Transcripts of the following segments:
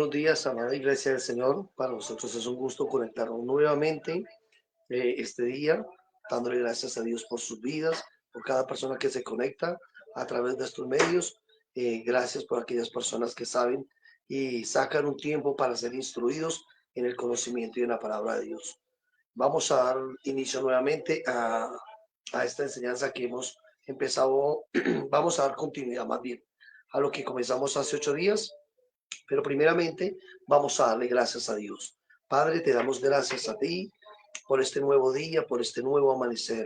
Buenos días, amada Iglesia del Señor. Para nosotros es un gusto conectarnos nuevamente este día, dándole gracias a Dios por sus vidas, por cada persona que se conecta a través de estos medios. Gracias por aquellas personas que saben y sacan un tiempo para ser instruidos en el conocimiento y en la palabra de Dios. Vamos a dar inicio nuevamente a esta enseñanza que hemos empezado. Vamos a dar continuidad más bien a lo que comenzamos hace 8 días, pero primeramente vamos a darle gracias a Dios. Padre, te damos gracias a ti por este nuevo día, por este nuevo amanecer.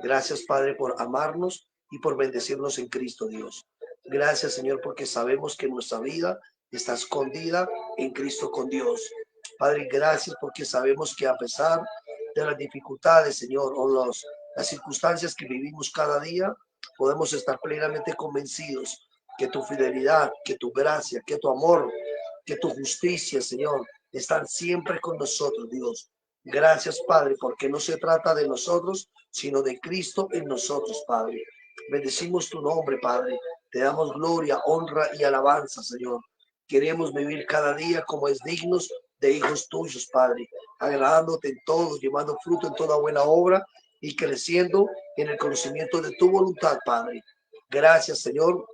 Gracias, Padre, por amarnos y por bendecirnos en Cristo Dios. Gracias, Señor, porque sabemos que nuestra vida está escondida en Cristo con Dios. Padre, gracias porque sabemos que a pesar de las dificultades, Señor, o las circunstancias que vivimos cada día, podemos estar plenamente convencidos que tu fidelidad, que tu gracia, que tu amor, que tu justicia, Señor, están siempre con nosotros, Dios. Gracias, Padre, porque no se trata de nosotros, sino de Cristo en nosotros, Padre. Bendecimos tu nombre, Padre. Te damos gloria, honra y alabanza, Señor. Queremos vivir cada día como es dignos de hijos tuyos, Padre, agradándote en todo, llevando fruto en toda buena obra y creciendo en el conocimiento de tu voluntad, Padre. Gracias, Señor,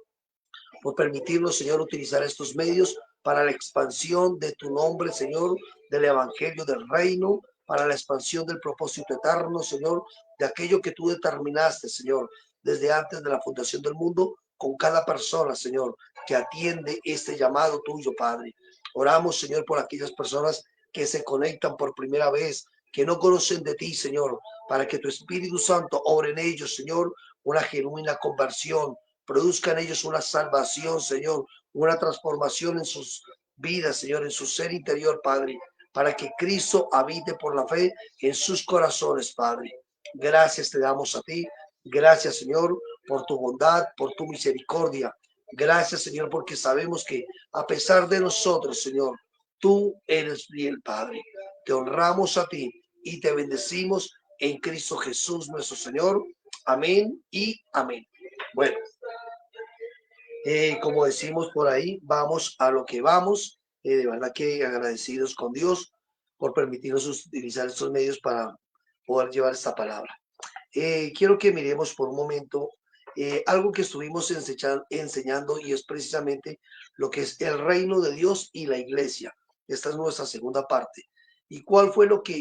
por permitirnos, Señor, utilizar estos medios para la expansión de tu nombre, Señor, del evangelio del reino, para la expansión del propósito eterno, Señor, de aquello que tú determinaste, Señor, desde antes de la fundación del mundo, con cada persona, Señor, que atiende este llamado tuyo, Padre. Oramos, Señor, por aquellas personas que se conectan por primera vez, que no conocen de ti, Señor, para que tu Espíritu Santo obre en ellos, Señor, una genuina conversión, produzca en ellos una salvación, Señor, una transformación en sus vidas, Señor, en su ser interior, Padre, para que Cristo habite por la fe en sus corazones, Padre. Gracias te damos a ti. Gracias, Señor, por tu bondad, por tu misericordia. Gracias, Señor, porque sabemos que a pesar de nosotros, Señor, tú eres fiel, Padre. Te honramos a ti y te bendecimos en Cristo Jesús, nuestro Señor. Amén y amén. Bueno, como decimos por ahí, vamos a lo que vamos. De verdad que agradecidos con Dios por permitirnos utilizar estos medios para poder llevar esta palabra. Quiero que miremos por un momento algo que estuvimos enseñando, y es precisamente lo que es el reino de Dios y la iglesia. Esta es nuestra segunda parte. ¿Y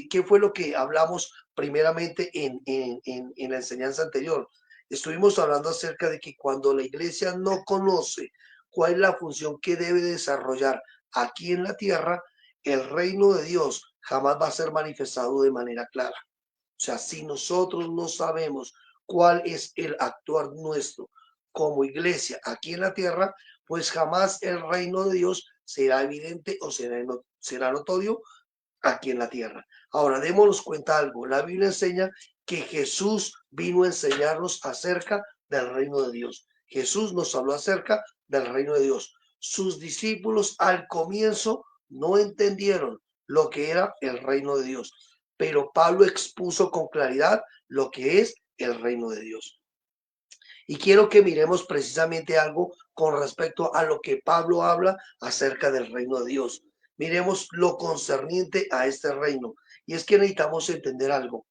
qué fue lo que hablamos primeramente en la enseñanza anterior? Estuvimos hablando acerca de que cuando la iglesia no conoce cuál es la función que debe desarrollar aquí en la tierra, el reino de Dios jamás va a ser manifestado de manera clara. O sea, si nosotros no sabemos cuál es el actuar nuestro como iglesia aquí en la tierra, pues jamás el reino de Dios será evidente o será notorio aquí en la tierra. Ahora, démonos cuenta algo. La Biblia enseña que Jesús vino a enseñarnos acerca del reino de Dios. Jesús nos habló acerca del reino de Dios. Sus discípulos al comienzo no entendieron lo que era el reino de Dios, pero Pablo expuso con claridad lo que es el reino de Dios. Y quiero que miremos precisamente algo con respecto a lo que Pablo habla acerca del reino de Dios. Miremos lo concerniente a este reino. Y es que necesitamos entender algo.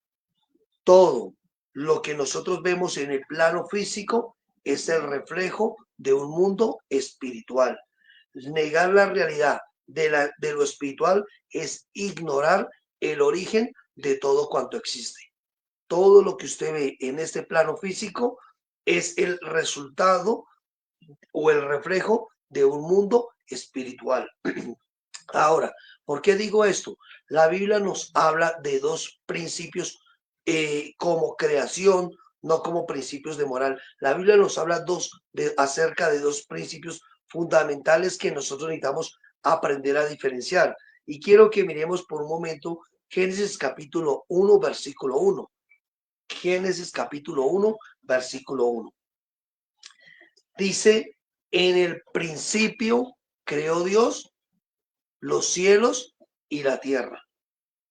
Todo lo que nosotros vemos en el plano físico es el reflejo de un mundo espiritual. Negar la realidad de lo espiritual es ignorar el origen de todo cuanto existe. Todo lo que usted ve en este plano físico es el resultado o el reflejo de un mundo espiritual. Ahora, ¿por qué digo esto? La Biblia nos habla de dos principios como creación, no como principios de moral. La Biblia nos habla acerca de dos principios fundamentales que nosotros necesitamos aprender a diferenciar. Y quiero que miremos por un momento Génesis capítulo 1, versículo 1. Génesis capítulo 1, versículo 1. Dice, en el principio creó Dios los cielos y la tierra.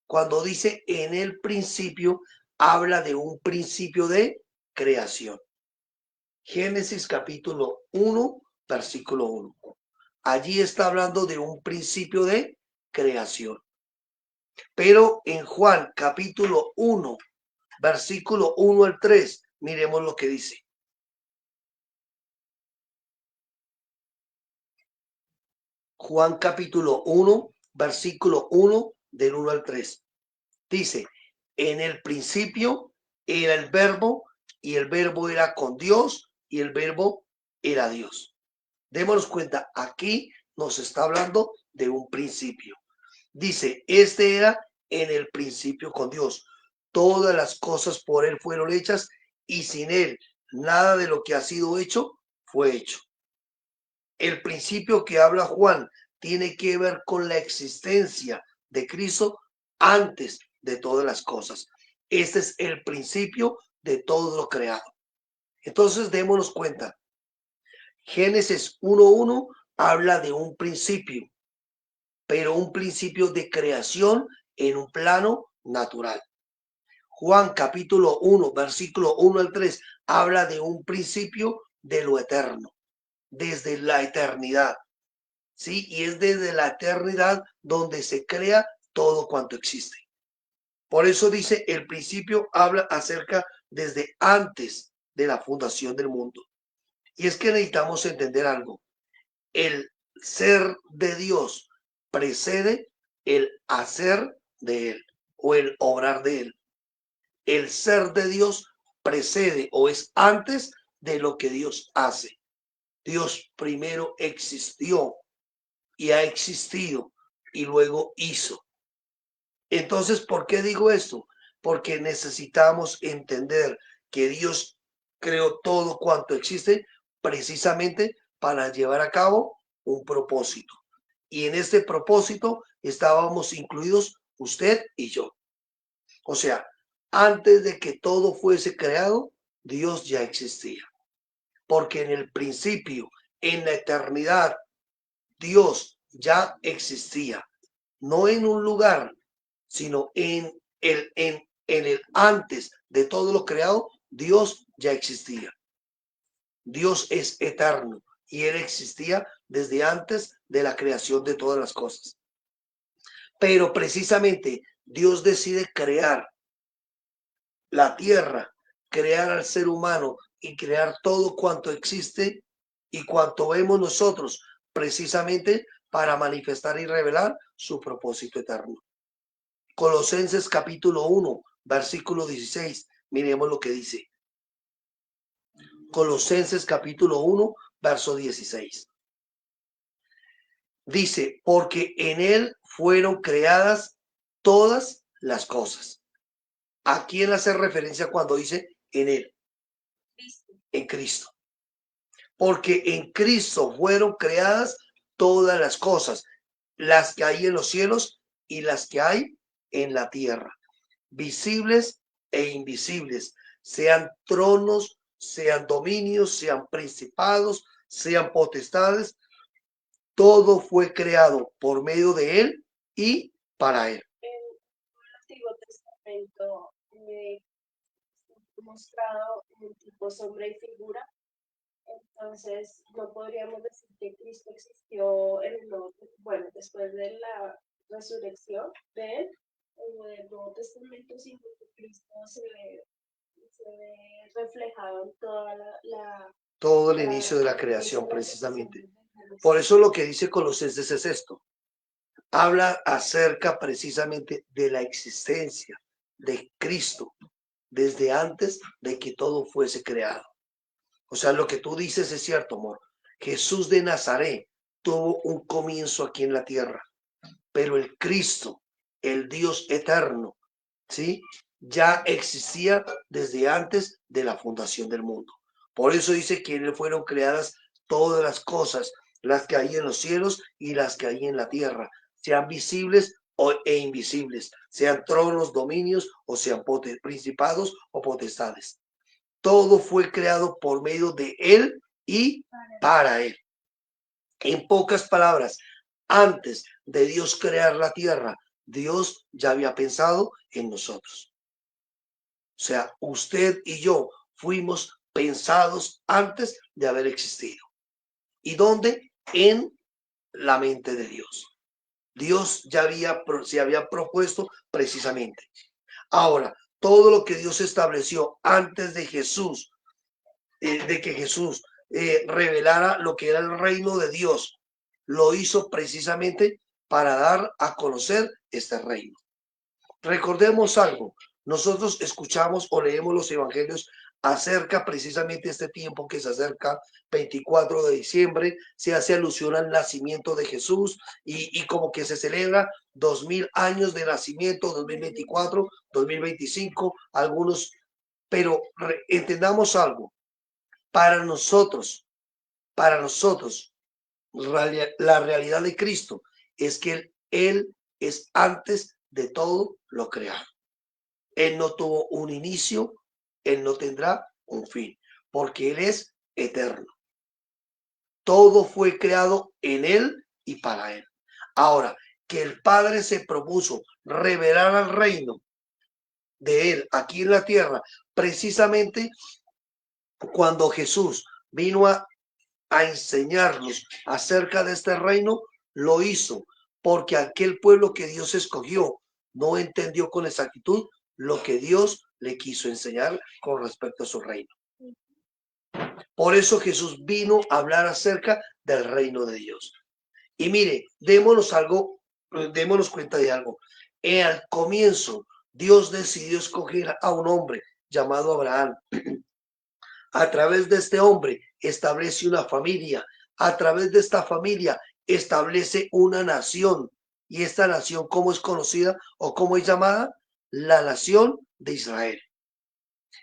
Cuando dice en el principio, habla de un principio de creación. Génesis capítulo 1, versículo 1. Allí está hablando de un principio de creación. Pero en Juan capítulo 1, versículo 1 al 3, miremos lo que dice. Juan capítulo 1, versículo 1, del 1 al 3. Dice, en el principio era el verbo y el verbo era con Dios y el verbo era Dios. Démonos cuenta, aquí nos está hablando de un principio. Dice, este era en el principio con Dios. Todas las cosas por él fueron hechas y sin él nada de lo que ha sido hecho fue hecho. El principio que habla Juan tiene que ver con la existencia de Cristo antes de todas las cosas. Este es el principio de todo lo creado. Entonces, démonos cuenta. Génesis 1:1 habla de un principio, pero un principio de creación en un plano natural. Juan capítulo 1, versículo 1 al 3, habla de un principio de lo eterno, desde la eternidad. ¿Sí? Y es desde la eternidad donde se crea todo cuanto existe. Por eso dice, el principio habla acerca desde antes de la fundación del mundo. Y es que necesitamos entender algo. El ser de Dios precede el hacer de él o el obrar de él. El ser de Dios precede o es antes de lo que Dios hace. Dios primero existió y ha existido y luego hizo. Entonces, ¿por qué digo esto? Porque necesitamos entender que Dios creó todo cuanto existe precisamente para llevar a cabo un propósito. Y en este propósito estábamos incluidos usted y yo. O sea, antes de que todo fuese creado, Dios ya existía. Porque en el principio, en la eternidad, Dios ya existía. No en un lugar, sino en el antes de todo lo creado, Dios ya existía. Dios es eterno y él existía desde antes de la creación de todas las cosas. Pero precisamente Dios decide crear la tierra, crear al ser humano y crear todo cuanto existe y cuanto vemos nosotros, precisamente para manifestar y revelar su propósito eterno. Colosenses capítulo 1, versículo 16. Miremos lo que dice. Colosenses capítulo 1, verso 16. Dice, porque en él fueron creadas todas las cosas. ¿A quién hace referencia cuando dice en él? En Cristo. Porque en Cristo fueron creadas todas las cosas, las que hay en los cielos y las que hay en la tierra, visibles e invisibles, sean tronos, sean dominios, sean principados, sean potestades, todo fue creado por medio de él y para él. En el Antiguo Testamento mostrado en tipo sombra y figura, entonces no podríamos decir que Cristo existió en el Nuevo, bueno, después de la resurrección de él, en el Nuevo Testamento, sino que Cristo se ve reflejado en toda todo el inicio de la creación precisamente. Por eso lo que dice Colosenses es esto. Habla acerca precisamente de la existencia de Cristo desde antes de que todo fuese creado. O sea, lo que tú dices es cierto, amor. Jesús de Nazaret tuvo un comienzo aquí en la tierra, pero el Cristo, el Dios eterno, ¿sí? Ya existía desde antes de la fundación del mundo. Por eso dice que en él fueron creadas todas las cosas, las que hay en los cielos y las que hay en la tierra, sean visibles e invisibles, sean tronos, dominios o sean principados o potestades. Todo fue creado por medio de él y para él. En pocas palabras, antes de Dios crear la tierra, Dios ya había pensado en nosotros. O sea, usted y yo fuimos pensados antes de haber existido. ¿Y dónde? En la mente de Dios. Dios ya se había propuesto precisamente. Ahora, todo lo que Dios estableció antes de Jesús, de que Jesús revelara lo que era el reino de Dios, lo hizo precisamente para dar a conocer este reino. Recordemos algo, nosotros escuchamos o leemos los evangelios acerca precisamente de este tiempo que se acerca, 24 de diciembre, se hace alusión al nacimiento de Jesús y como que se celebra 2000 años de nacimiento, 2024, 2025, algunos, pero entendamos algo, para nosotros, la realidad de Cristo es que Él es antes de todo lo creado. Él no tuvo un inicio, Él no tendrá un fin, porque Él es eterno. Todo fue creado en Él y para Él. Ahora, que el Padre se propuso revelar al reino de Él aquí en la tierra, precisamente cuando Jesús vino a enseñarnos acerca de este reino, lo hizo porque aquel pueblo que Dios escogió no entendió con exactitud lo que Dios le quiso enseñar con respecto a su reino. Por eso Jesús vino a hablar acerca del reino de Dios. Y mire, démonos cuenta de algo. Al comienzo, Dios decidió escoger a un hombre llamado Abraham. A través de este hombre establece una familia. A través de esta familia establece una nación. Y esta nación, ¿cómo es conocida o cómo es llamada? La nación de Israel.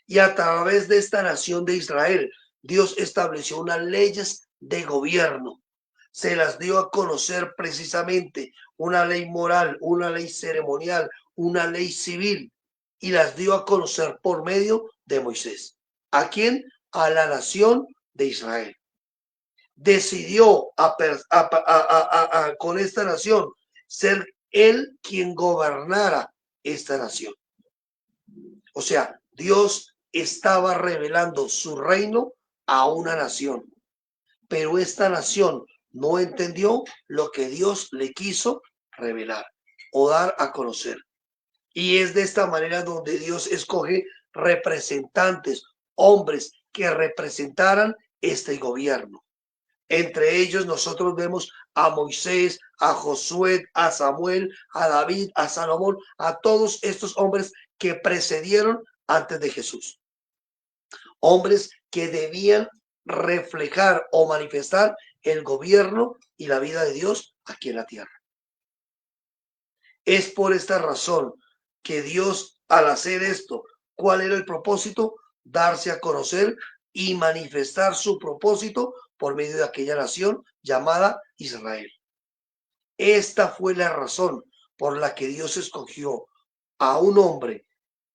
Y a través de esta nación de Israel, Dios estableció unas leyes de gobierno. Se las dio a conocer precisamente una ley moral, una ley ceremonial, una ley civil. Y las dio a conocer por medio de Moisés. ¿A quién? A la nación de Israel. Decidió con esta nación ser él quien gobernara esta nación. O sea, Dios estaba revelando su reino a una nación, pero esta nación no entendió lo que Dios le quiso revelar o dar a conocer. Y es de esta manera donde Dios escoge representantes, hombres que representaran este gobierno. Entre ellos nosotros vemos a Moisés, a Josué, a Samuel, a David, a Salomón, a todos estos hombres que precedieron antes de Jesús. Hombres que debían reflejar o manifestar el gobierno y la vida de Dios aquí en la tierra. Es por esta razón que Dios, al hacer esto, ¿cuál era el propósito? Darse a conocer y manifestar su propósito por medio de aquella nación llamada Israel. Esta fue la razón por la que Dios escogió a un hombre.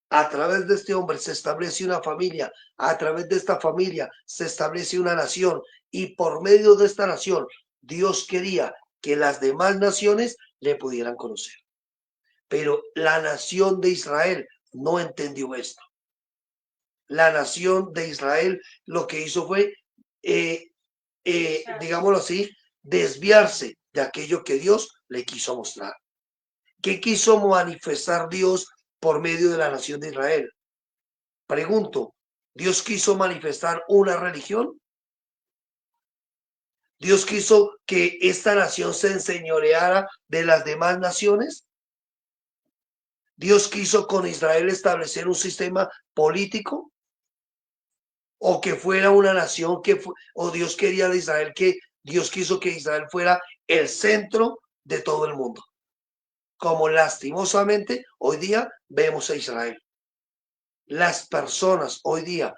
A través de este hombre se establece una familia, a través de esta familia se establece una nación y por medio de esta nación Dios quería que las demás naciones le pudieran conocer. Pero la nación de Israel no entendió esto. La nación de Israel lo que hizo fue, digámoslo así, desviarse de aquello que Dios le quiso mostrar. ¿Qué quiso manifestar Dios por medio de la nación de Israel? Pregunto, ¿Dios quiso manifestar una religión? ¿Dios quiso que esta nación se enseñoreara de las demás naciones? ¿Dios quiso con Israel establecer un sistema político? ¿O que fuera una nación o Dios quería de Israel que Dios quiso que Israel fuera el centro de todo el mundo? Como lastimosamente hoy día vemos a Israel. Las personas hoy día,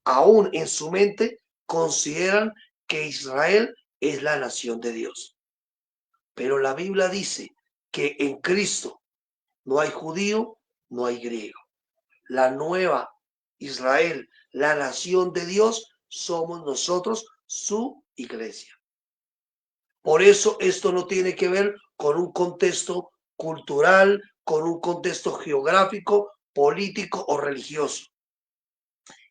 aún en su mente, consideran que Israel es la nación de Dios. Pero la Biblia dice que en Cristo no hay judío, no hay griego. La nueva Israel, la nación de Dios, somos nosotros, su iglesia. Por eso esto no tiene que ver con un contexto cultural, con un contexto geográfico, político o religioso.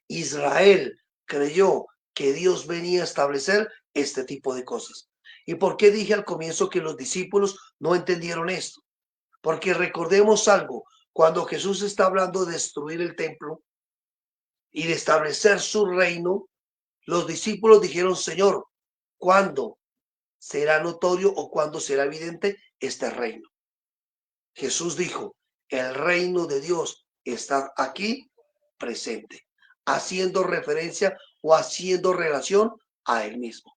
Israel creyó que Dios venía a establecer este tipo de cosas. ¿Y por qué dije al comienzo que los discípulos no entendieron esto? Porque recordemos algo, cuando Jesús está hablando de destruir el templo y de establecer su reino, los discípulos dijeron, Señor, ¿cuándo será notorio o cuándo será evidente este reino? Jesús dijo, el reino de Dios está aquí presente, haciendo referencia o haciendo relación a él mismo.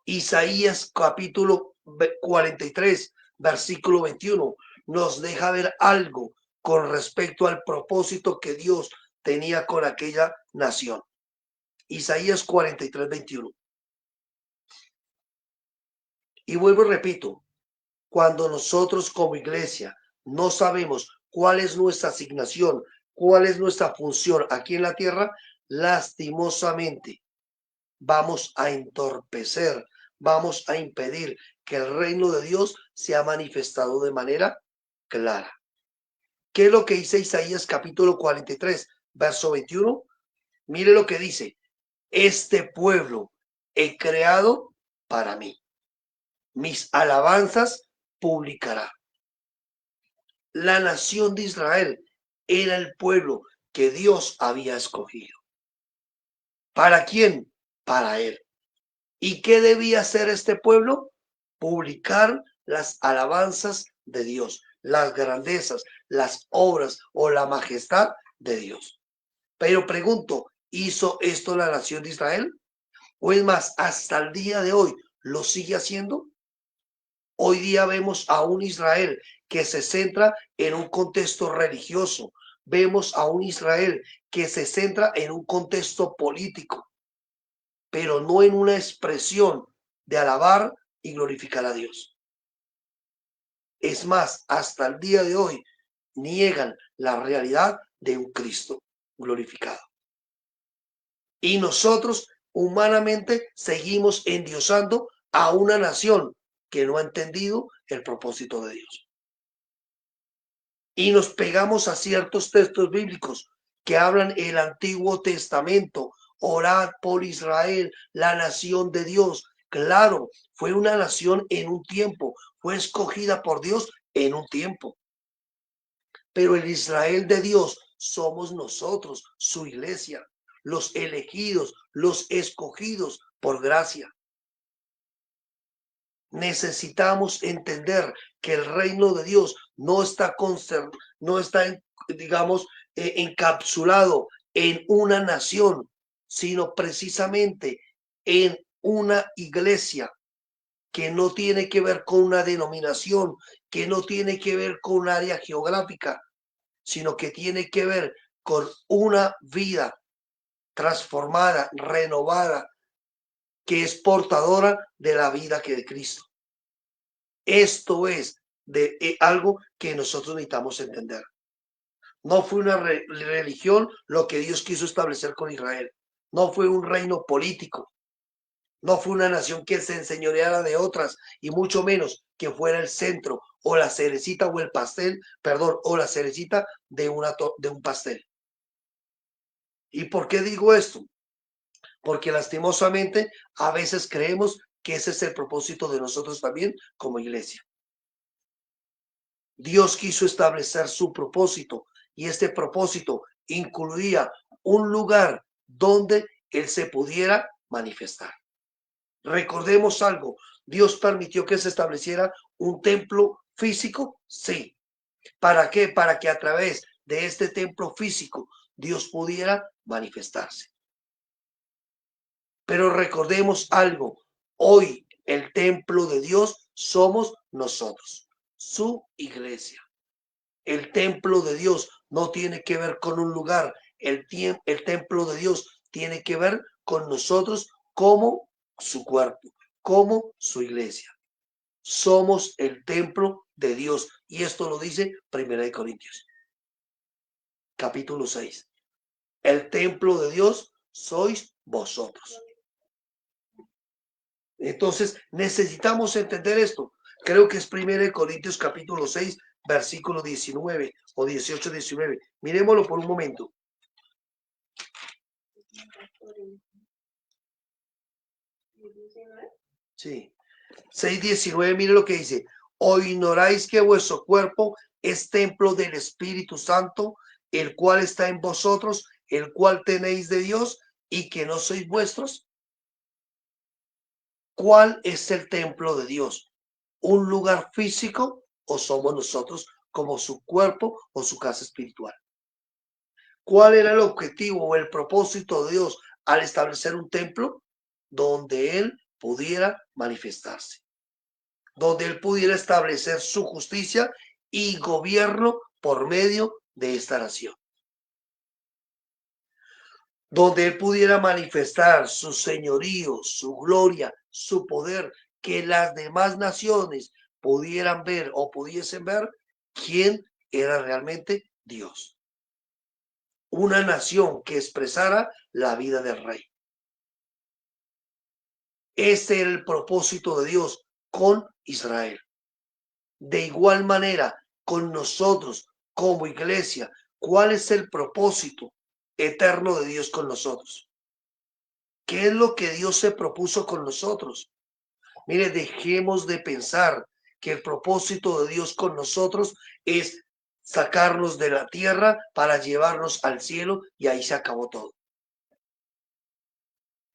Isaías capítulo 43, versículo 21, nos deja ver algo con respecto al propósito que Dios tenía con aquella nación. Isaías 43, 21. Y vuelvo y repito, cuando nosotros como iglesia no sabemos cuál es nuestra asignación, cuál es nuestra función aquí en la tierra, lastimosamente vamos a entorpecer, vamos a impedir que el reino de Dios sea manifestado de manera clara. ¿Qué es lo que dice Isaías capítulo 43, verso 21? Mire lo que dice, este pueblo he creado para mí, mis alabanzas publicará. La nación de Israel era el pueblo que Dios había escogido. ¿Para quién? Para él. ¿Y qué debía hacer este pueblo? Publicar las alabanzas de Dios, las grandezas, las obras o la majestad de Dios. Pero pregunto, ¿hizo esto la nación de Israel? O es más, hasta el día de hoy, ¿lo sigue haciendo? Hoy día vemos a un Israel que se centra en un contexto religioso. Vemos a un Israel que se centra en un contexto político, pero no en una expresión de alabar y glorificar a Dios. Es más, hasta el día de hoy niegan la realidad de un Cristo glorificado. Y nosotros humanamente seguimos endiosando a una nación que no ha entendido el propósito de Dios. Y nos pegamos a ciertos textos bíblicos que hablan el Antiguo Testamento. Orad por Israel, la nación de Dios. Claro, fue una nación en un tiempo, fue escogida por Dios en un tiempo. Pero el Israel de Dios somos nosotros, su iglesia, los elegidos, los escogidos por gracia. Necesitamos entender que el reino de Dios no está digamos, encapsulado en una nación, sino precisamente en una iglesia que no tiene que ver con una denominación, que no tiene que ver con un área geográfica, sino que tiene que ver con una vida transformada, renovada, que es portadora de la vida que de Cristo. Esto es algo que nosotros necesitamos entender. No fue una religión lo que Dios quiso establecer con Israel. No fue un reino político. No fue una nación que se enseñoreara de otras y mucho menos que fuera el centro o la cerecita o el pastel, perdón, o la cerecita de un pastel. ¿Y por qué digo esto? Porque lastimosamente a veces creemos que ese es el propósito de nosotros también como iglesia. Dios quiso establecer su propósito y este propósito incluía un lugar donde Él se pudiera manifestar. Recordemos algo, Dios permitió que se estableciera un templo físico, sí. ¿Para qué? Para que a través de este templo físico Dios pudiera manifestarse. Pero recordemos algo, hoy el templo de Dios somos nosotros, su iglesia. El templo de Dios no tiene que ver con un lugar, el templo de Dios tiene que ver con nosotros como su cuerpo, como su iglesia. Somos el templo de Dios y esto lo dice 1 Corintios, capítulo 6. El templo de Dios sois vosotros. Entonces necesitamos entender esto. Creo que es 1 Corintios capítulo 6, versículo 19 o 18, 19. Miremoslo por un momento. Sí. 6:19, mire lo que dice. ¿O ignoráis que vuestro cuerpo es templo del Espíritu Santo, el cual está en vosotros, el cual tenéis de Dios y que no sois vuestros? ¿Cuál es el templo de Dios? ¿Un lugar físico o somos nosotros como su cuerpo o su casa espiritual? ¿Cuál era el objetivo o el propósito de Dios al establecer un templo? Donde Él pudiera manifestarse, donde Él pudiera establecer su justicia y gobierno por medio de esta nación, donde Él pudiera manifestar su señorío, su gloria, su poder, que las demás naciones pudieran ver o pudiesen ver quién era realmente Dios. Una nación que expresara la vida del rey. Ese era el propósito de Dios con Israel. De igual manera, con nosotros como iglesia, ¿cuál es el propósito eterno de Dios con nosotros? ¿Qué es lo que Dios se propuso con nosotros? Mire, dejemos de pensar que el propósito de Dios con nosotros es sacarnos de la tierra para llevarnos al cielo y ahí se acabó todo.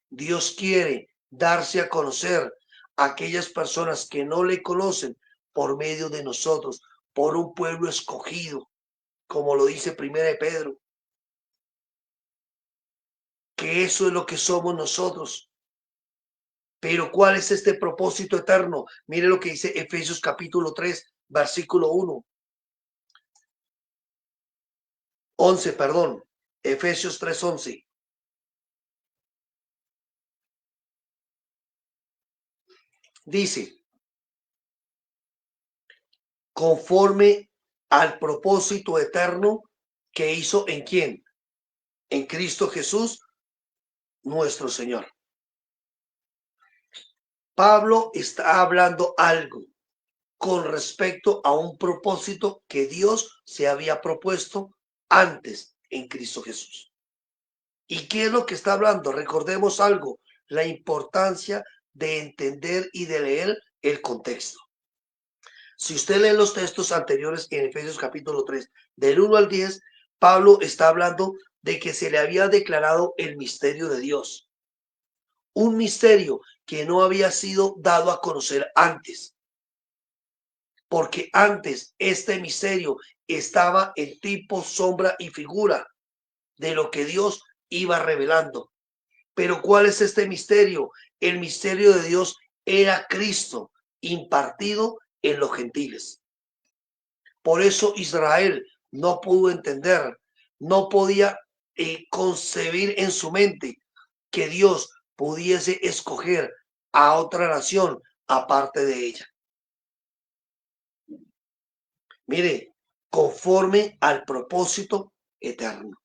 Dios quiere darse a conocer a aquellas personas que no le conocen por medio de nosotros, por un pueblo escogido, como lo dice Primera de Pedro, que eso es lo que somos nosotros. Pero ¿cuál es este propósito eterno? Mire lo que dice Efesios capítulo 3, versículo 11, perdón. Efesios 3:11. Dice, conforme al propósito eterno que hizo en quién? En Cristo Jesús, nuestro Señor. Pablo está hablando algo con respecto a un propósito que Dios se había propuesto antes en Cristo Jesús. ¿Y qué es lo que está hablando? Recordemos algo, la importancia de entender y de leer el contexto. Si usted lee los textos anteriores en Efesios capítulo 3, del 1 al 10, Pablo está hablando de que se le había declarado el misterio de Dios. Un misterio que no había sido dado a conocer antes. Porque antes este misterio estaba en tipo, sombra y figura de lo que Dios iba revelando. Pero ¿cuál es este misterio? El misterio de Dios era Cristo impartido en los gentiles. Por eso Israel no pudo entender, no podía concebir en su mente que Dios pudiese escoger a otra nación aparte de ella. Mire, conforme al propósito eterno.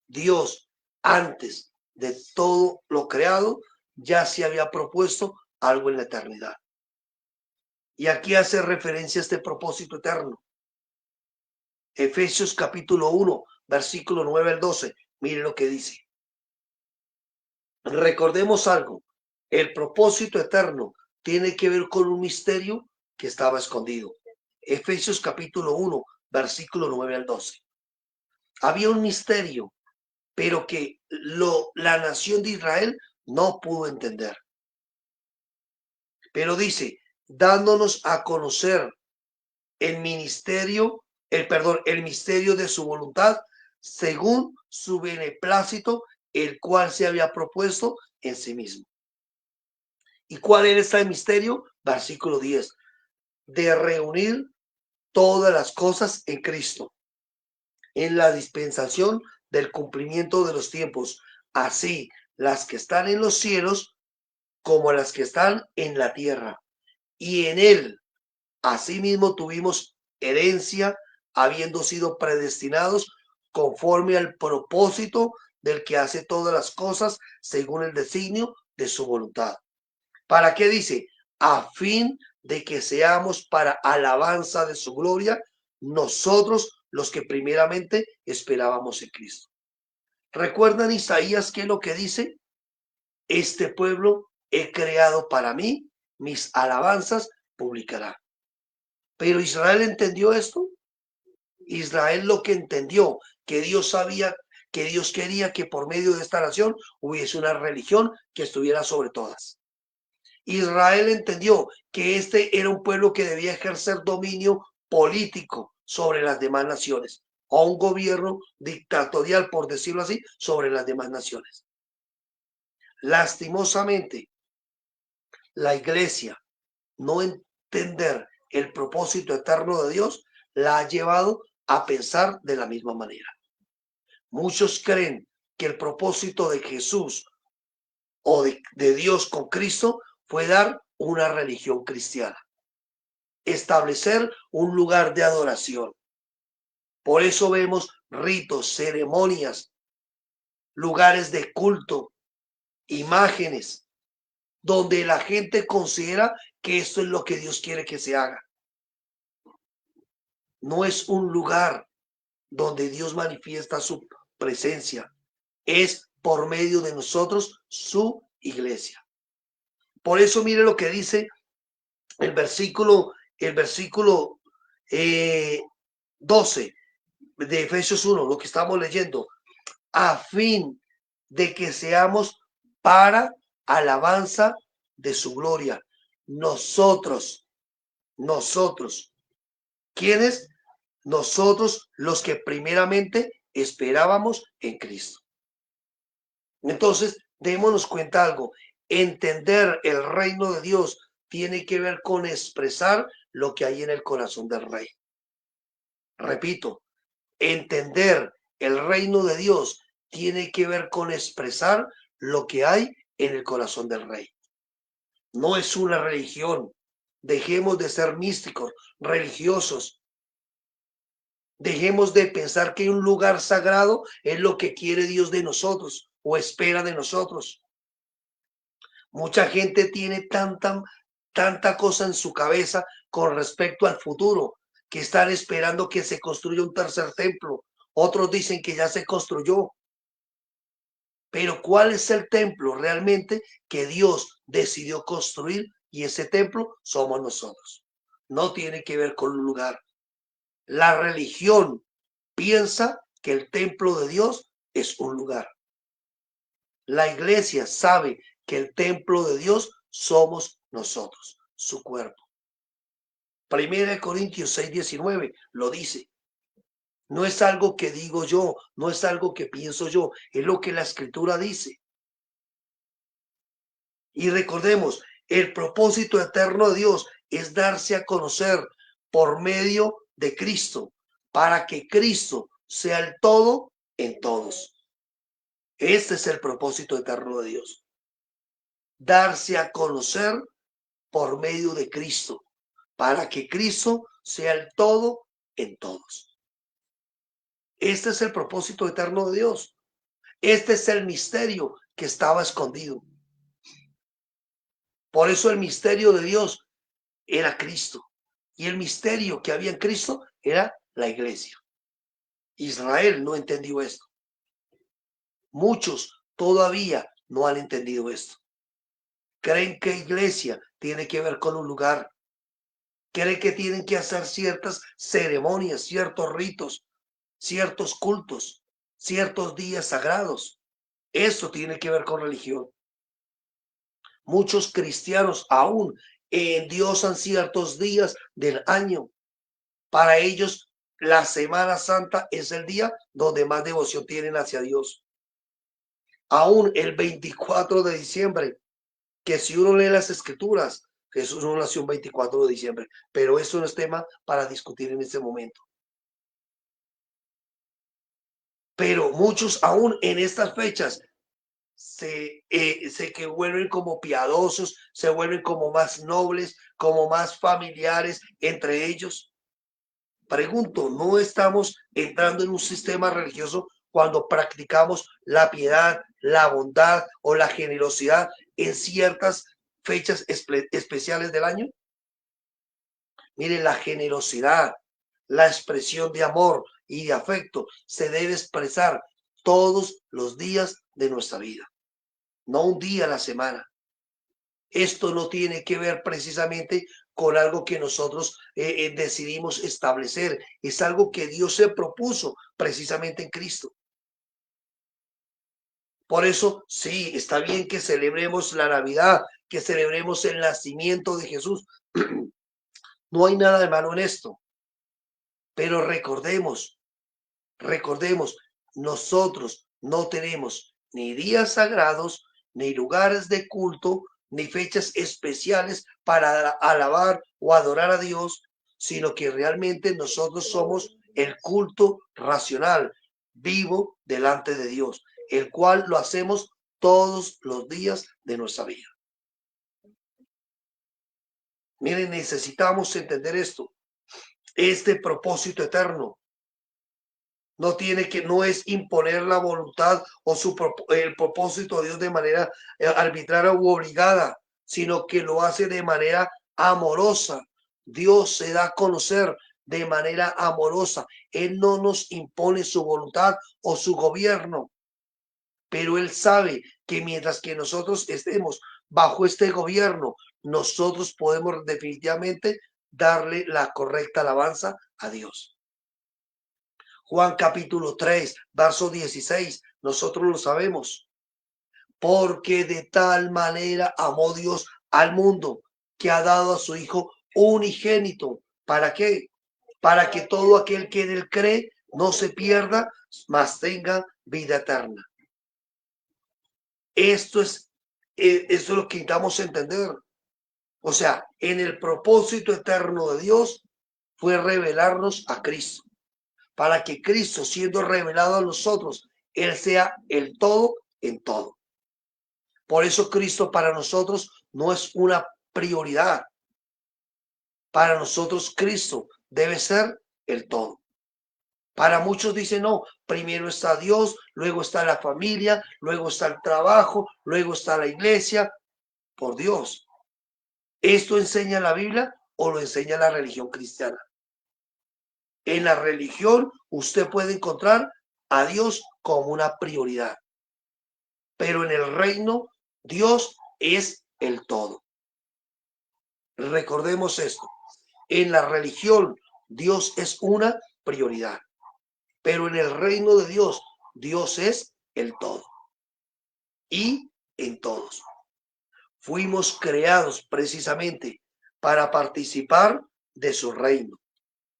Dios, antes de todo lo creado, ya se había propuesto algo en la eternidad. Y aquí hace referencia a este propósito eterno. Efesios capítulo 1, versículo 9 al 12. Mire lo que dice. Recordemos algo. El propósito eterno tiene que ver con un misterio que estaba escondido. Efesios capítulo 1, versículo 9 al 12. Había un misterio, pero que la nación de Israel no pudo entender. Pero dice, dándonos a conocer el ministerio, el misterio de su voluntad, según su beneplácito, el cual se había propuesto en sí mismo. ¿Y cuál era este misterio? Versículo 10, de reunir todas las cosas en Cristo, en la dispensación del cumplimiento de los tiempos, así las que están en los cielos como las que están en la tierra. Y en él, asimismo, tuvimos herencia, habiendo sido predestinados conforme al propósito del que hace todas las cosas según el designio de su voluntad. ¿Para qué dice? A fin de que seamos para alabanza de su gloria, nosotros los que primeramente esperábamos en Cristo. ¿Recuerdan Isaías qué es lo que dice? Este pueblo he creado para mí, mis alabanzas publicará. Pero Israel entendió esto. Israel lo que entendió, que Dios sabía, que Dios quería que por medio de esta nación hubiese una religión que estuviera sobre todas. Israel entendió que este era un pueblo que debía ejercer dominio político sobre las demás naciones, o un gobierno dictatorial, por decirlo así, sobre las demás naciones. Lastimosamente, la iglesia no entender el propósito eterno de Dios la ha llevado a pensar de la misma manera. Muchos creen que el propósito de Jesús o de Dios con Cristo fue dar una religión cristiana, establecer un lugar de adoración. Por eso vemos ritos, ceremonias, lugares de culto, imágenes, donde la gente considera que esto es lo que Dios quiere que se haga. No es un lugar donde Dios manifiesta su presencia, es por medio de nosotros su iglesia. Por eso mire lo que dice el versículo 12 de Efesios 1, lo que estamos leyendo, a fin de que seamos para alabanza de su gloria. Nosotros, ¿quiénes? Nosotros los que primeramente esperábamos en Cristo. Entonces, démonos cuenta algo, entender el reino de Dios tiene que ver con expresar lo que hay en el corazón del rey. Repito, entender el reino de Dios tiene que ver con expresar lo que hay en el corazón del rey. No es una religión. Dejemos de ser místicos, religiosos. Dejemos de pensar que un lugar sagrado es lo que quiere Dios de nosotros o espera de nosotros. Mucha gente tiene tanta cosa en su cabeza con respecto al futuro, que están esperando que se construya un tercer templo. Otros dicen que ya se construyó. Pero ¿cuál es el templo realmente que Dios decidió construir? Y ese templo somos nosotros. No tiene que ver con un lugar. La religión piensa que el templo de Dios es un lugar. La iglesia sabe que el templo de Dios somos nosotros, su cuerpo. Primera de Corintios 6:19 lo dice. No es algo que digo yo, no es algo que pienso yo, es lo que la escritura dice. Y recordemos, el propósito eterno de Dios es darse a conocer por medio de Cristo, para que Cristo sea el todo en todos. Este es el propósito eterno de Dios. Darse a conocer por medio de Cristo, para que Cristo sea el todo en todos. Este es el propósito eterno de Dios. Este es el misterio que estaba escondido. Por eso el misterio de Dios era Cristo. Y el misterio que había en Cristo era la iglesia. Israel no entendió esto. Muchos todavía no han entendido esto. Creen que iglesia tiene que ver con un lugar. Creen que tienen que hacer ciertas ceremonias, ciertos ritos, ciertos cultos, ciertos días sagrados. Eso tiene que ver con religión. Muchos cristianos aún endiosan ciertos días del año. Para ellos, la Semana Santa es el día donde más devoción tienen hacia Dios. Aún el 24 de diciembre, que si uno lee las escrituras, Jesús no nació un 24 de diciembre, pero eso no es tema para discutir en este momento. Pero muchos aún en estas fechas se que vuelven como piadosos, se vuelven como más nobles, como más familiares entre ellos. Pregunto, ¿no estamos entrando en un sistema religioso cuando practicamos la piedad, la bondad o la generosidad en ciertas fechas especiales del año? Mire, la generosidad, la expresión de amor y de afecto se debe expresar todos los días de nuestra vida, no un día a la semana. Esto no tiene que ver precisamente con algo que nosotros decidimos establecer. Es algo que Dios se propuso precisamente en Cristo. Por eso, sí, está bien que celebremos la Navidad, que celebremos el nacimiento de Jesús. No hay nada de malo en esto. Pero recordemos, nosotros no tenemos ni días sagrados, ni lugares de culto, ni fechas especiales para alabar o adorar a Dios, sino que realmente nosotros somos el culto racional, vivo delante de Dios, el cual lo hacemos todos los días de nuestra vida. Miren, necesitamos entender esto, este propósito eterno. No es imponer la voluntad o el propósito de Dios de manera arbitraria u obligada, sino que lo hace de manera amorosa. Dios se da a conocer de manera amorosa. Él no nos impone su voluntad o su gobierno, pero Él sabe que mientras que nosotros estemos bajo este gobierno, nosotros podemos definitivamente darle la correcta alabanza a Dios. Juan capítulo 3, verso 16, nosotros lo sabemos. Porque de tal manera amó Dios al mundo que ha dado a su Hijo unigénito. ¿Para qué? Para que todo aquel que en él cree no se pierda, mas tenga vida eterna. Esto es lo que intentamos entender. O sea, en el propósito eterno de Dios fue revelarnos a Cristo, para que Cristo, siendo revelado a nosotros, Él sea el todo en todo. Por eso Cristo para nosotros no es una prioridad. Para nosotros Cristo debe ser el todo. Para muchos dicen, no, primero está Dios, luego está la familia, luego está el trabajo, luego está la iglesia. Por Dios, ¿esto enseña la Biblia o lo enseña la religión cristiana? En la religión usted puede encontrar a Dios como una prioridad, pero en el reino Dios es el todo. Recordemos esto, en la religión Dios es una prioridad, pero en el reino de Dios, Dios es el todo y en todos. Fuimos creados precisamente para participar de su reino,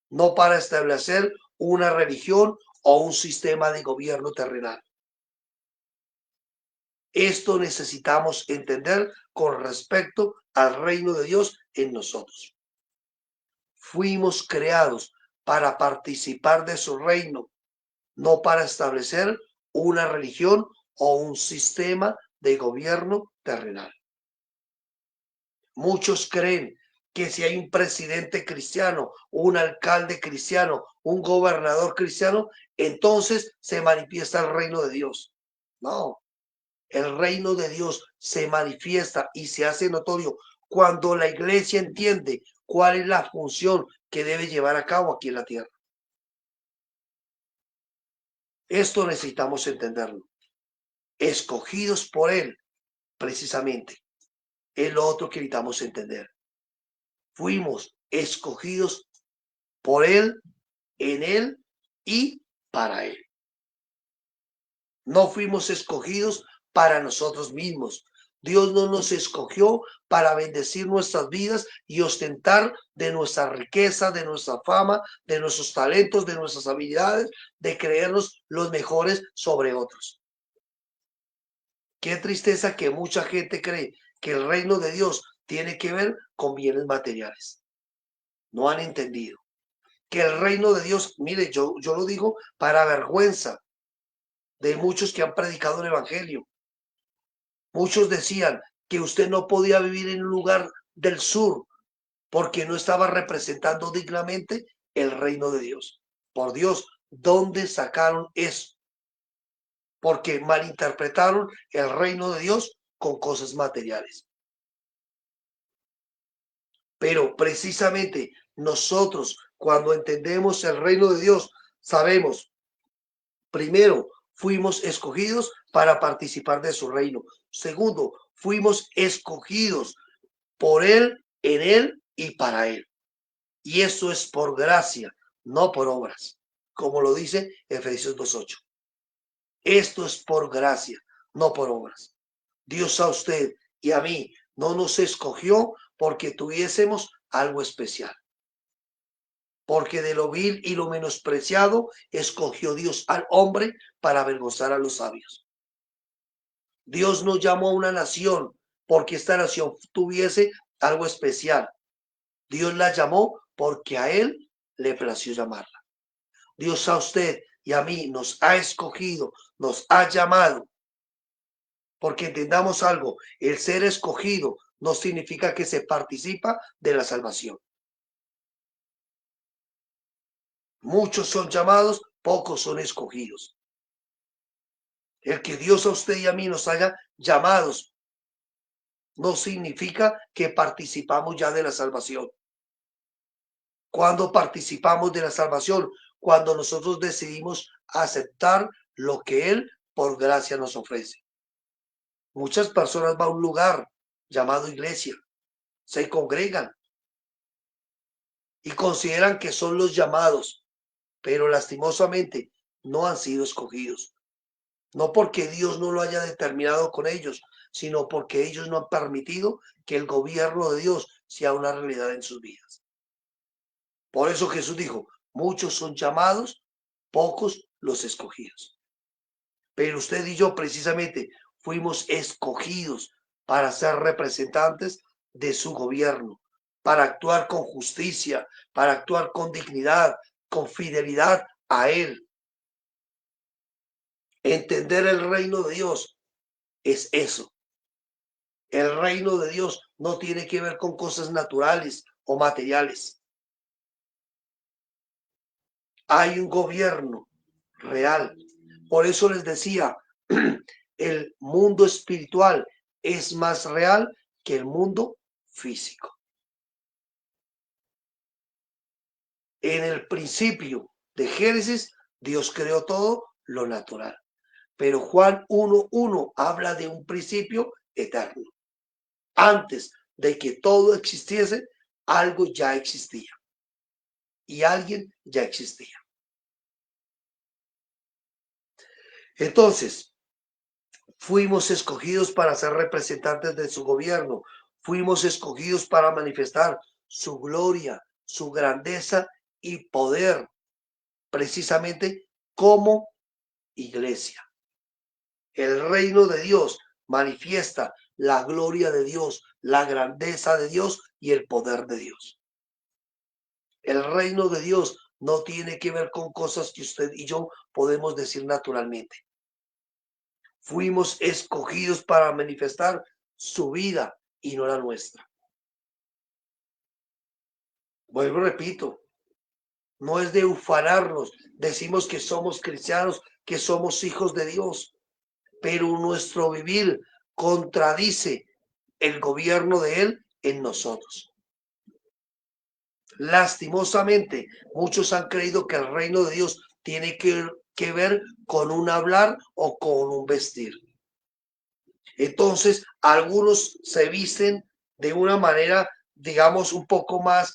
no para establecer una religión o un sistema de gobierno terrenal. Esto necesitamos entender con respecto al reino de Dios en nosotros. Fuimos creados para participar de su reino, no para establecer una religión o un sistema de gobierno terrenal. Muchos creen que si hay un presidente cristiano, un alcalde cristiano, un gobernador cristiano, entonces se manifiesta el reino de Dios. No, el reino de Dios se manifiesta y se hace notorio cuando la iglesia entiende cuál es la función que debe llevar a cabo aquí en la tierra. Esto necesitamos entenderlo. Escogidos por Él, precisamente. Es lo otro que necesitamos entender. Fuimos escogidos por Él, en Él y para Él. No fuimos escogidos para nosotros mismos. Dios no nos escogió para bendecir nuestras vidas y ostentar de nuestra riqueza, de nuestra fama, de nuestros talentos, de nuestras habilidades, de creernos los mejores sobre otros. Qué tristeza que mucha gente cree que el reino de Dios tiene que ver con bienes materiales. No han entendido que el reino de Dios, mire, yo lo digo para vergüenza de muchos que han predicado el evangelio. Muchos decían que usted no podía vivir en un lugar del sur porque no estaba representando dignamente el reino de Dios. Por Dios, ¿dónde sacaron eso? Porque malinterpretaron el reino de Dios con cosas materiales. Pero precisamente nosotros, cuando entendemos el reino de Dios, sabemos, primero, fuimos escogidos para participar de su reino. Segundo, fuimos escogidos por Él, en Él y para Él. Y eso es por gracia, no por obras, como lo dice Efesios 2:8. Esto es por gracia, no por obras. Dios a usted y a mí no nos escogió porque tuviésemos algo especial. Porque de lo vil y lo menospreciado escogió Dios al hombre para avergonzar a los sabios. Dios nos llamó a una nación porque esta nación tuviese algo especial. Dios la llamó porque a Él le plació llamarla. Dios a usted y a mí nos ha escogido, nos ha llamado. Porque entendamos algo, el ser escogido no significa que se participa de la salvación. Muchos son llamados, pocos son escogidos. El que Dios a usted y a mí nos haya llamados no significa que participamos ya de la salvación. Cuando participamos de la salvación, cuando nosotros decidimos aceptar lo que Él por gracia nos ofrece. Muchas personas van a un lugar llamado iglesia, se congregan y consideran que son los llamados, pero lastimosamente no han sido escogidos. No porque Dios no lo haya determinado con ellos, sino porque ellos no han permitido que el gobierno de Dios sea una realidad en sus vidas. Por eso Jesús dijo, muchos son llamados, pocos los escogidos. Pero usted y yo precisamente fuimos escogidos para ser representantes de su gobierno, para actuar con justicia, para actuar con dignidad, con fidelidad a Él. Entender el reino de Dios es eso. El reino de Dios no tiene que ver con cosas naturales o materiales. Hay un gobierno real. Por eso les decía, el mundo espiritual es más real que el mundo físico. En el principio de Génesis, Dios creó todo lo natural. Pero Juan 1:1 habla de un principio eterno. Antes de que todo existiese, algo ya existía. Y alguien ya existía. Entonces, fuimos escogidos para ser representantes de su gobierno. Fuimos escogidos para manifestar su gloria, su grandeza y poder, precisamente como iglesia. El reino de Dios manifiesta la gloria de Dios, la grandeza de Dios y el poder de Dios. El reino de Dios no tiene que ver con cosas que usted y yo podemos decir naturalmente. Fuimos escogidos para manifestar su vida y no la nuestra. Vuelvo, repito, no es de ufanarnos, decimos que somos cristianos, que somos hijos de Dios, pero nuestro vivir contradice el gobierno de Él en nosotros. Lastimosamente, muchos han creído que el reino de Dios tiene que ver con un hablar o con un vestir. Entonces, algunos se visten de una manera, digamos, un poco más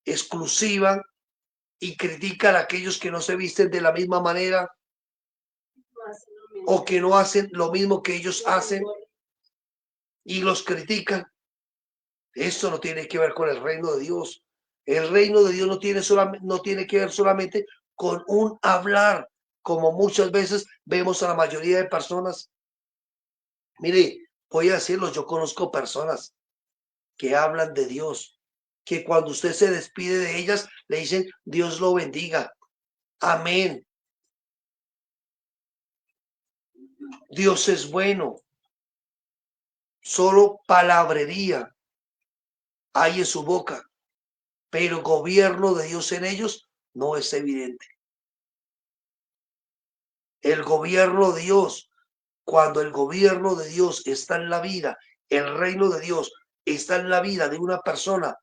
exclusiva y critican a aquellos que no se visten de la misma manera o que no hacen lo mismo que ellos hacen y los critican. Esto no tiene que ver con el reino de Dios. El reino de Dios no tiene que ver solamente con un hablar, como muchas veces vemos a la mayoría de personas. Mire, voy a decirlo, yo conozco personas que hablan de Dios, que cuando usted se despide de ellas, le dicen, Dios lo bendiga. Amén. Dios es bueno. Solo palabrería hay en su boca, pero gobierno de Dios en ellos no es evidente. El gobierno de Dios, cuando el gobierno de Dios está en la vida, el reino de Dios está en la vida de una persona,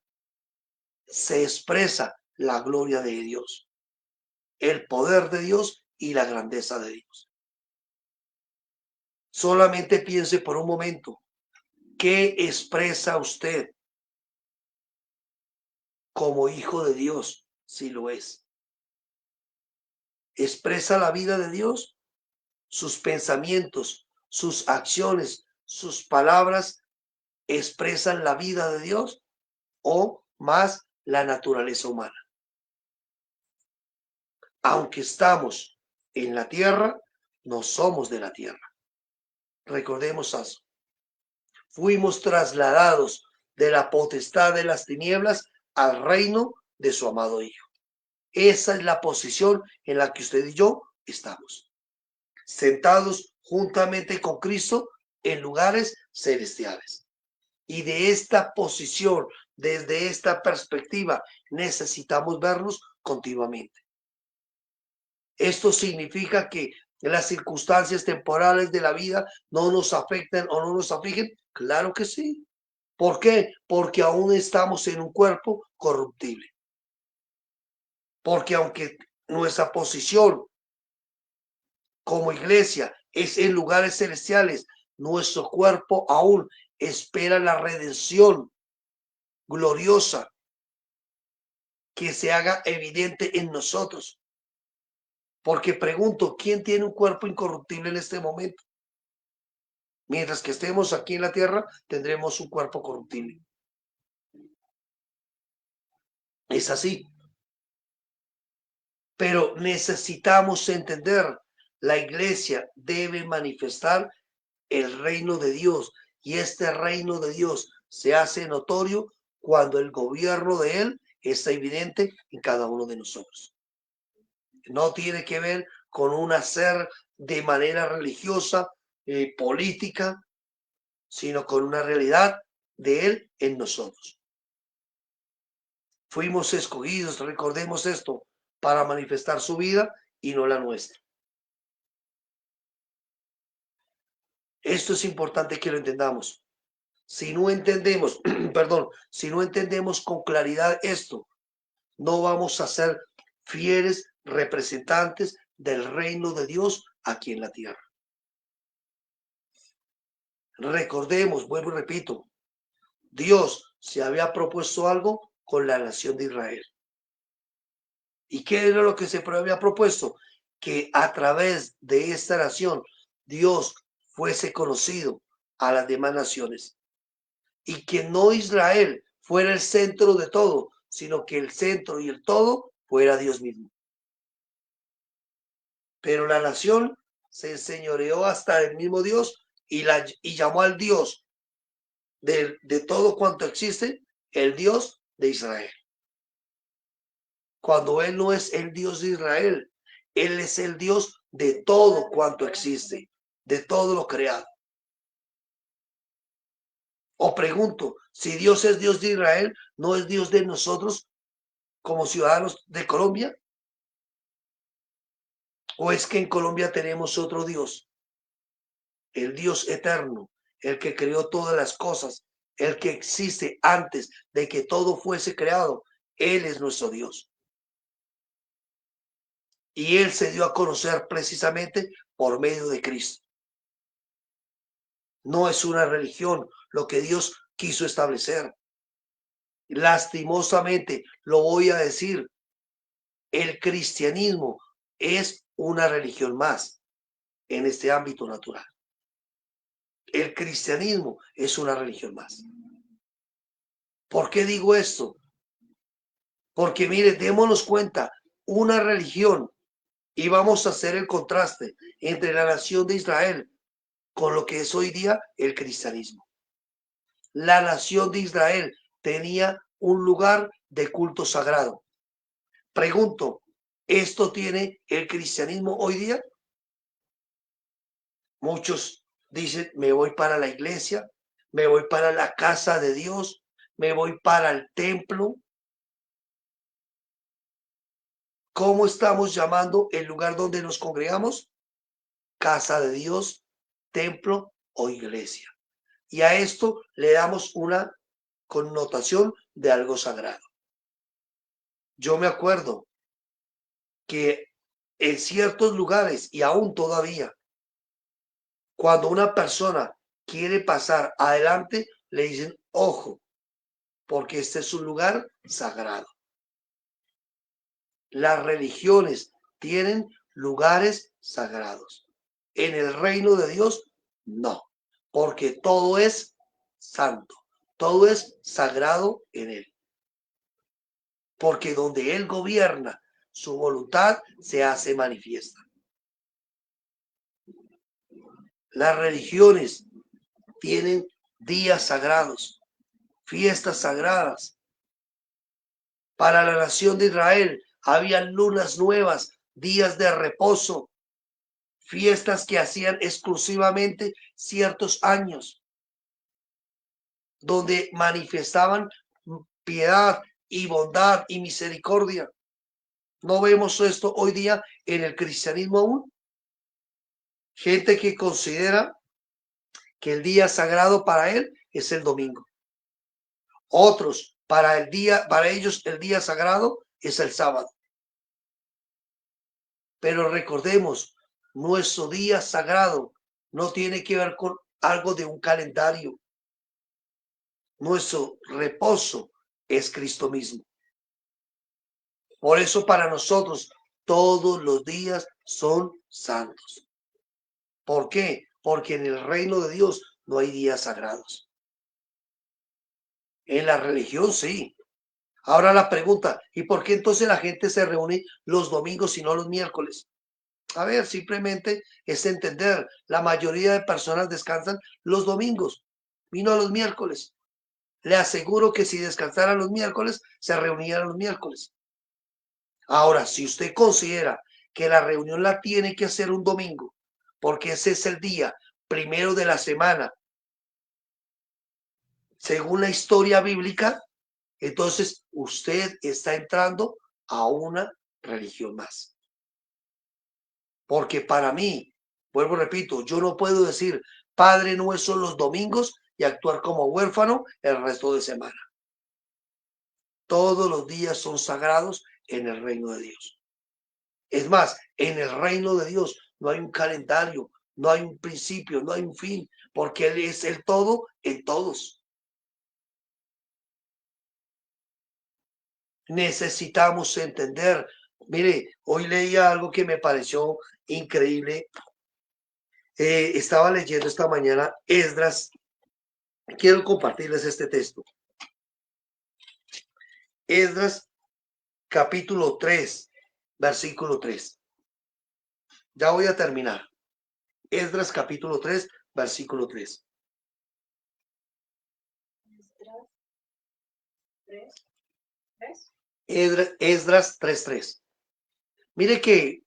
se expresa la gloria de Dios, el poder de Dios y la grandeza de Dios. Solamente piense por un momento, ¿qué expresa usted como hijo de Dios, si lo es? ¿Expresa la vida de Dios? ¿Sus pensamientos, sus acciones, sus palabras expresan la vida de Dios o más la naturaleza humana? Aunque estamos en la tierra, no somos de la tierra. Recordemos eso. Fuimos trasladados de la potestad de las tinieblas al reino de su amado Hijo. Esa es la posición en la que usted y yo estamos, sentados juntamente con Cristo en lugares celestiales. Y de esta posición, desde esta perspectiva, necesitamos vernos continuamente. Esto significa que las circunstancias temporales de la vida no nos afectan o no nos afligen. Claro que sí. ¿Por qué? Porque aún estamos en un cuerpo corruptible. Porque aunque nuestra posición como iglesia es en lugares celestiales, nuestro cuerpo aún espera la redención gloriosa que se haga evidente en nosotros. Porque pregunto, ¿quién tiene un cuerpo incorruptible en este momento? Mientras que estemos aquí en la tierra, tendremos un cuerpo corruptible. Es así. Pero necesitamos entender, la iglesia debe manifestar el reino de Dios y este reino de Dios se hace notorio cuando el gobierno de él está evidente en cada uno de nosotros. No tiene que ver con un hacer de manera religiosa, política, sino con una realidad de él en nosotros. Fuimos escogidos, recordemos esto, para manifestar su vida y no la nuestra. Esto es importante que lo entendamos. Si no entendemos, perdón, si no entendemos con claridad esto, no vamos a ser fieles representantes del reino de Dios aquí en la tierra. Recordemos, vuelvo y repito, Dios se había propuesto algo con la nación de Israel. ¿Y qué era lo que se había propuesto? Que a través de esta nación Dios fuese conocido a las demás naciones y que no Israel fuera el centro de todo, sino que el centro y el todo fuera Dios mismo. Pero la nación se enseñoreó hasta el mismo Dios y llamó al Dios de todo cuanto existe, el Dios de Israel. Cuando Él no es el Dios de Israel, Él es el Dios de todo cuanto existe, de todo lo creado. O pregunto, si Dios es Dios de Israel, ¿no es Dios de nosotros como ciudadanos de Colombia? ¿O es que en Colombia tenemos otro Dios? El Dios eterno, el que creó todas las cosas, el que existe antes de que todo fuese creado. Él es nuestro Dios. Y Él se dio a conocer precisamente por medio de Cristo. No es una religión lo que Dios quiso establecer. Lastimosamente, lo voy a decir, el cristianismo es una religión más en este ámbito natural. El cristianismo es una religión más. ¿Por qué digo esto? Porque mire, démonos cuenta, una religión, y vamos a hacer el contraste entre la nación de Israel con lo que es hoy día el cristianismo. La nación de Israel tenía un lugar de culto sagrado. Pregunto, ¿esto tiene el cristianismo hoy día? Muchos dicen, me voy para la iglesia, me voy para la casa de Dios, me voy para el templo. ¿Cómo estamos llamando el lugar donde nos congregamos? Casa de Dios, templo o iglesia. Y a esto le damos una connotación de algo sagrado. Yo me acuerdo que en ciertos lugares, y aún todavía, Cuando una persona quiere pasar adelante, le dicen, ojo, porque este es un lugar sagrado. Las religiones tienen lugares sagrados. En el reino de Dios, no, porque todo es santo, todo es sagrado en él. Porque donde él gobierna, su voluntad se hace manifiesta. Las religiones tienen días sagrados, fiestas sagradas. Para la nación de Israel había lunas nuevas, días de reposo, fiestas que hacían exclusivamente ciertos años, donde manifestaban piedad y bondad y misericordia. ¿No vemos esto hoy día en el cristianismo aún? Gente que considera que el día sagrado para él es el domingo. Otros, para ellos el día sagrado es el sábado. Pero recordemos, nuestro día sagrado no tiene que ver con algo de un calendario. Nuestro reposo es Cristo mismo. Por eso para nosotros todos los días son santos. ¿Por qué? Porque en el reino de Dios no hay días sagrados. En la religión sí. Ahora la pregunta, ¿y por qué entonces la gente se reúne los domingos y no los miércoles? A ver, simplemente es entender, la mayoría de personas descansan los domingos y no los miércoles. Le aseguro que si descansaran los miércoles, se reunían los miércoles. Ahora, si usted considera que la reunión la tiene que hacer un domingo, porque ese es el día primero de la semana, según la historia bíblica, entonces usted está entrando a una religión más. Porque para mí, vuelvo, repito, yo no puedo decir Padre Nuestro los domingos y actuar como huérfano el resto de semana. Todos los días son sagrados en el reino de Dios. Es más, en el reino de Dios no hay un calendario, no hay un principio, no hay un fin, porque Él es el todo en todos. Necesitamos entender. Mire, hoy leía algo que me pareció increíble. Estaba leyendo esta mañana Esdras. Quiero compartirles este texto. Esdras capítulo 3, versículo 3. Ya voy a terminar. Esdras capítulo 3, versículo 3. Esdras 3:3. Mire que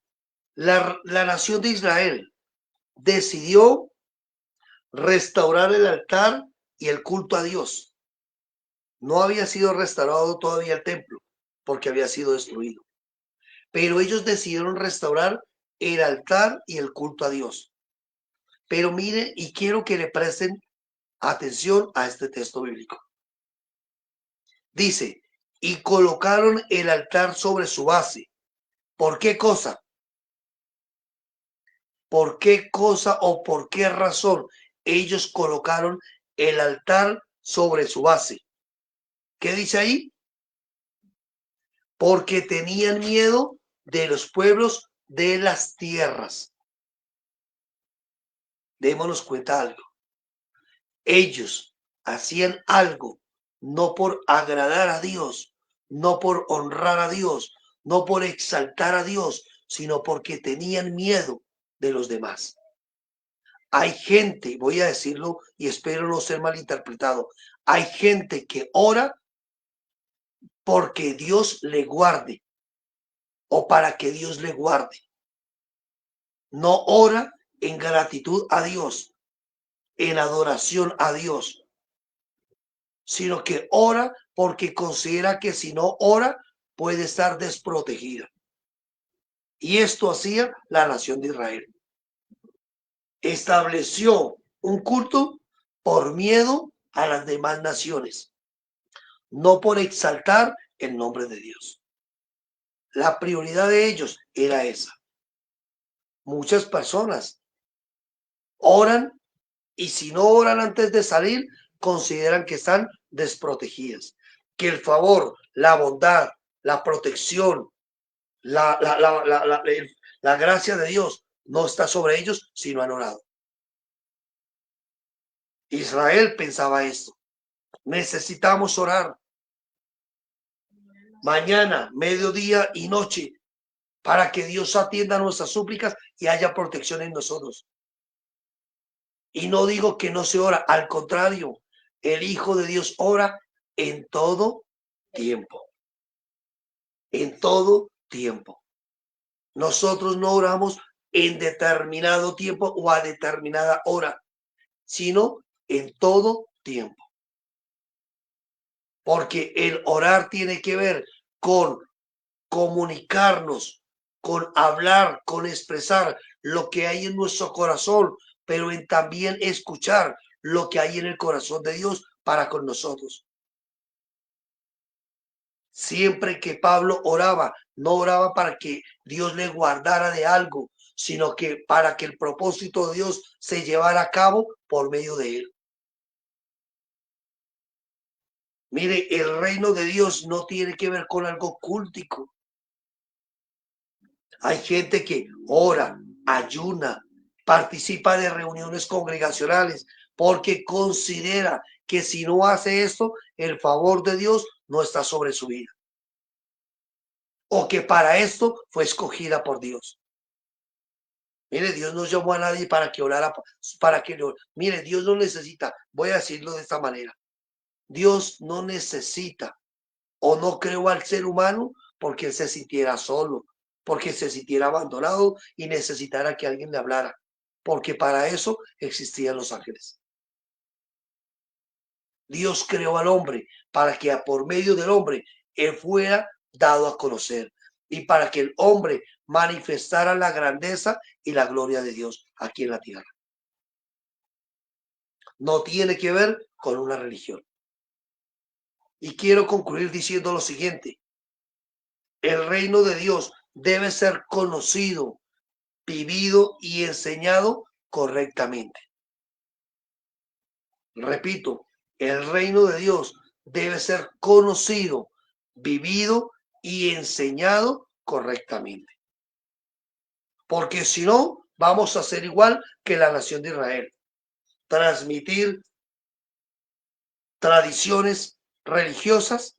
la nación de Israel decidió restaurar el altar y el culto a Dios. No había sido restaurado todavía el templo porque había sido destruido. Pero ellos decidieron restaurar el altar y el culto a Dios. Pero mire, y quiero que le presten atención a este texto bíblico. Dice, y colocaron el altar sobre su base. ¿Por qué cosa? ¿Por qué cosa o por qué razón ellos colocaron el altar sobre su base? ¿Qué dice ahí? Porque tenían miedo de los pueblos de las tierras. Démonos cuenta algo. Ellos hacían algo no por agradar a Dios, no por honrar a Dios, no por exaltar a Dios, sino porque tenían miedo de los demás. Hay gente, voy a decirlo y espero no ser malinterpretado, hay gente que ora porque Dios le guarde o para que Dios le guarde. No ora en gratitud a Dios, en adoración a Dios, sino que ora porque considera que si no ora puede estar desprotegida. Y esto hacía la nación de Israel. Estableció un culto por miedo a las demás naciones, no por exaltar el nombre de Dios. La prioridad de ellos era esa. Muchas personas Oran y si no oran antes de salir, consideran que están desprotegidas, que el favor, la bondad, la protección, la gracia de Dios no está sobre ellos si no han orado. Israel pensaba esto. Necesitamos orar mañana, mediodía y noche para que Dios atienda nuestras súplicas y haya protección en nosotros. Y no digo que no se ora, al contrario, el Hijo de Dios ora en todo tiempo. En todo tiempo. Nosotros no oramos en determinado tiempo o a determinada hora, sino en todo tiempo. Porque el orar tiene que ver con comunicarnos, con hablar, con expresar lo que hay en nuestro corazón, pero en también escuchar lo que hay en el corazón de Dios para con nosotros. Siempre que Pablo oraba, no oraba para que Dios le guardara de algo, sino que para que el propósito de Dios se llevara a cabo por medio de él. Mire, el reino de Dios no tiene que ver con algo cultico. Hay gente que ora, ayuna, participa de reuniones congregacionales porque considera que si no hace esto, el favor de Dios no está sobre su vida. O que para esto fue escogida por Dios. Mire, Dios no llamó a nadie para que orara, para que no. Mire, Dios no necesita, voy a decirlo de esta manera. Dios no necesita o no creó al ser humano porque él se sintiera solo, porque se sintiera abandonado y necesitara que alguien le hablara, porque para eso existían los ángeles. Dios creó al hombre para que por medio del hombre él fuera dado a conocer y para que el hombre manifestara la grandeza y la gloria de Dios aquí en la tierra. No tiene que ver con una religión. Y quiero concluir diciendo lo siguiente. El reino de Dios debe ser conocido, vivido y enseñado correctamente. Repito, el reino de Dios debe ser conocido, vivido y enseñado correctamente. Porque si no, vamos a ser igual que la nación de Israel. Transmitir tradiciones religiosas,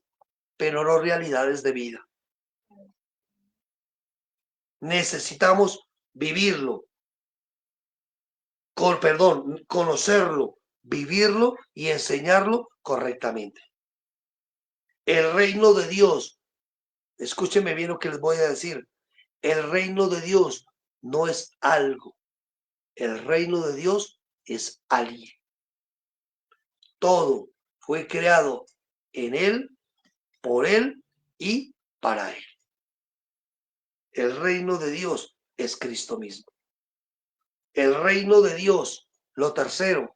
pero no realidades de vida. Necesitamos vivirlo, conocerlo, vivirlo y enseñarlo correctamente. El reino de Dios, escúcheme bien lo que les voy a decir, el reino de Dios no es algo, el reino de Dios es alguien. Todo fue creado en él, por él y para él. El reino de Dios es Cristo mismo. El reino de Dios, lo tercero,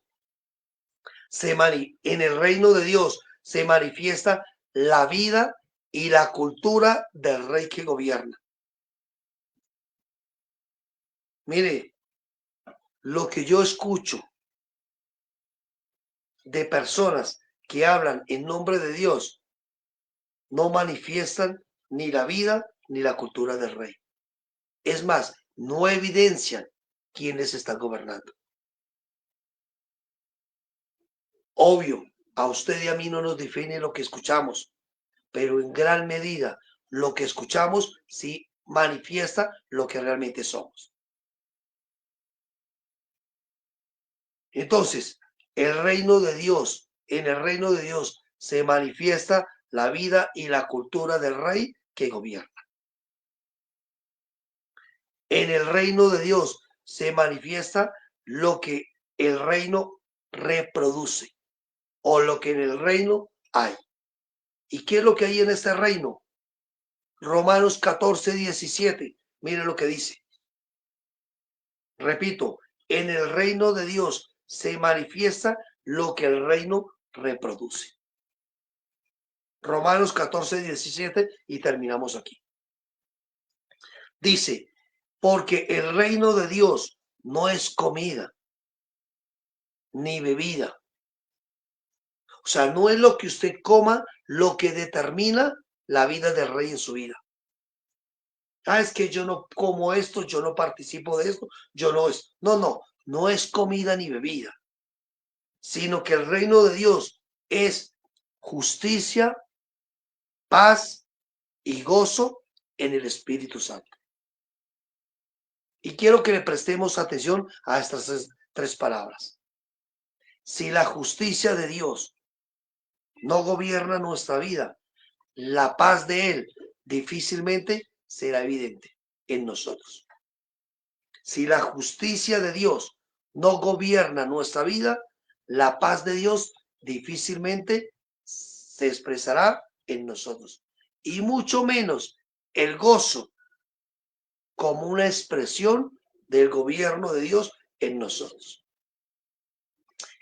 en el reino de Dios se manifiesta la vida y la cultura del rey que gobierna. Mire, lo que yo escucho de personas que hablan en nombre de Dios no manifiestan ni la vida ni la cultura del rey. Es más, no evidencian quiénes están gobernando. Obvio, a usted y a mí no nos define lo que escuchamos, pero en gran medida lo que escuchamos sí manifiesta lo que realmente somos. Entonces, el reino de Dios, en el reino de Dios se manifiesta la vida y la cultura del rey que gobierna. En el reino de Dios se manifiesta lo que el reino reproduce o lo que en el reino hay. ¿Y qué es lo que hay en este reino? Romanos 14:17. Mire lo que dice. Repito, en el reino de Dios se manifiesta lo que el reino reproduce. Romanos 14:17 y terminamos aquí. Dice, porque el reino de Dios no es comida ni bebida. O sea, no es lo que usted coma lo que determina la vida del rey en su vida. Ah, es que yo no como esto, yo no participo de esto, yo no es. No, no, no es comida ni bebida, sino que el reino de Dios es justicia, paz y gozo en el Espíritu Santo. Y quiero que le prestemos atención a estas tres palabras. Si la justicia de Dios no gobierna nuestra vida, la paz de Él difícilmente será evidente en nosotros. Si la justicia de Dios no gobierna nuestra vida, la paz de Dios difícilmente se expresará en nosotros. Y mucho menos el gozo como una expresión del gobierno de Dios en nosotros.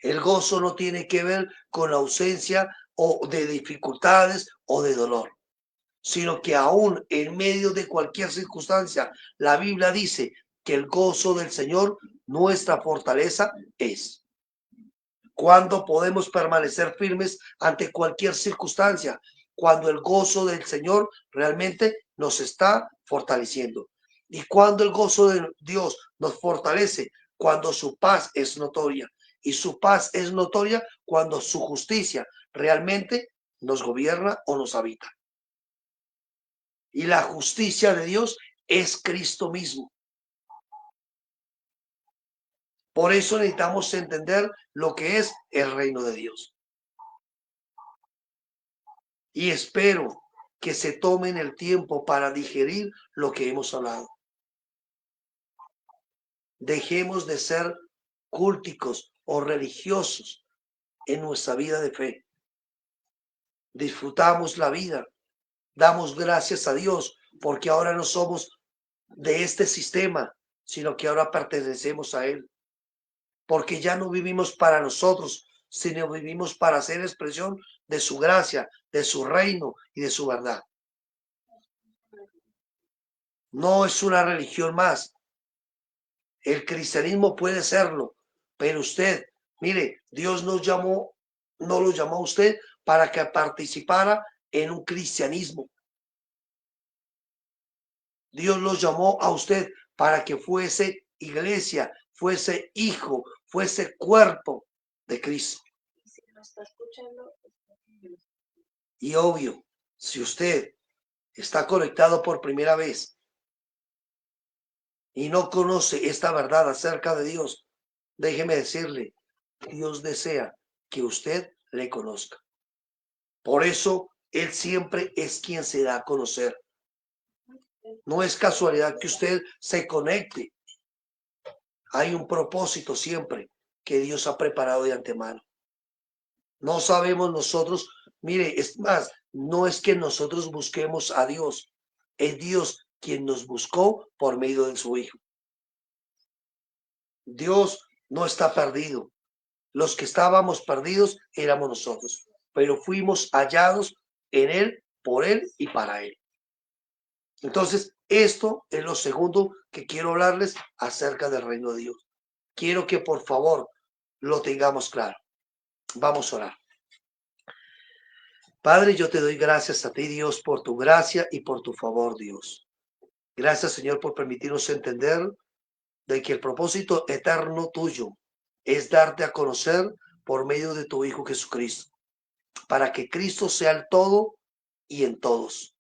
El gozo no tiene que ver con la ausencia o de dificultades o de dolor, sino que aún en medio de cualquier circunstancia, la Biblia dice que el gozo del Señor, nuestra fortaleza es. Cuando podemos permanecer firmes ante cualquier circunstancia, cuando el gozo del Señor realmente nos está fortaleciendo. Y cuando el gozo de Dios nos fortalece, cuando su paz es notoria. Y su paz es notoria cuando su justicia realmente nos gobierna o nos habita. Y la justicia de Dios es Cristo mismo. Por eso necesitamos entender lo que es el reino de Dios. Y espero que se tomen el tiempo para digerir lo que hemos hablado. Dejemos de ser cúlticos o religiosos en nuestra vida de fe. Disfrutamos la vida. Damos gracias a Dios porque ahora no somos de este sistema, sino que ahora pertenecemos a Él. Porque ya no vivimos para nosotros, sino vivimos para hacer expresión de su gracia, de su reino y de su verdad. No es una religión más. El cristianismo puede serlo, pero usted, mire, Dios no lo llamó a usted para que participara en un cristianismo. Dios lo llamó a usted para que fuese iglesia, fuese hijo, fuese cuerpo de Cristo. Y obvio, si usted está conectado por primera vez y no conoce esta verdad acerca de Dios, déjeme decirle, Dios desea que usted le conozca. Por eso, Él siempre es quien se da a conocer. No es casualidad que usted se conecte. Hay un propósito siempre que Dios ha preparado de antemano. No sabemos nosotros, mire, es más, no es que nosotros busquemos a Dios, es Dios quien nos buscó por medio de su Hijo. Dios no está perdido. Los que estábamos perdidos éramos nosotros, pero fuimos hallados en Él, por Él y para Él. Entonces, esto es lo segundo que quiero hablarles acerca del reino de Dios. Quiero que por favor lo tengamos claro. Vamos a orar. Padre, yo te doy gracias a ti, Dios, por tu gracia y por tu favor, Dios. Gracias, Señor, por permitirnos entender de que el propósito eterno tuyo es darte a conocer por medio de tu Hijo Jesucristo, para que Cristo sea el todo y en todos.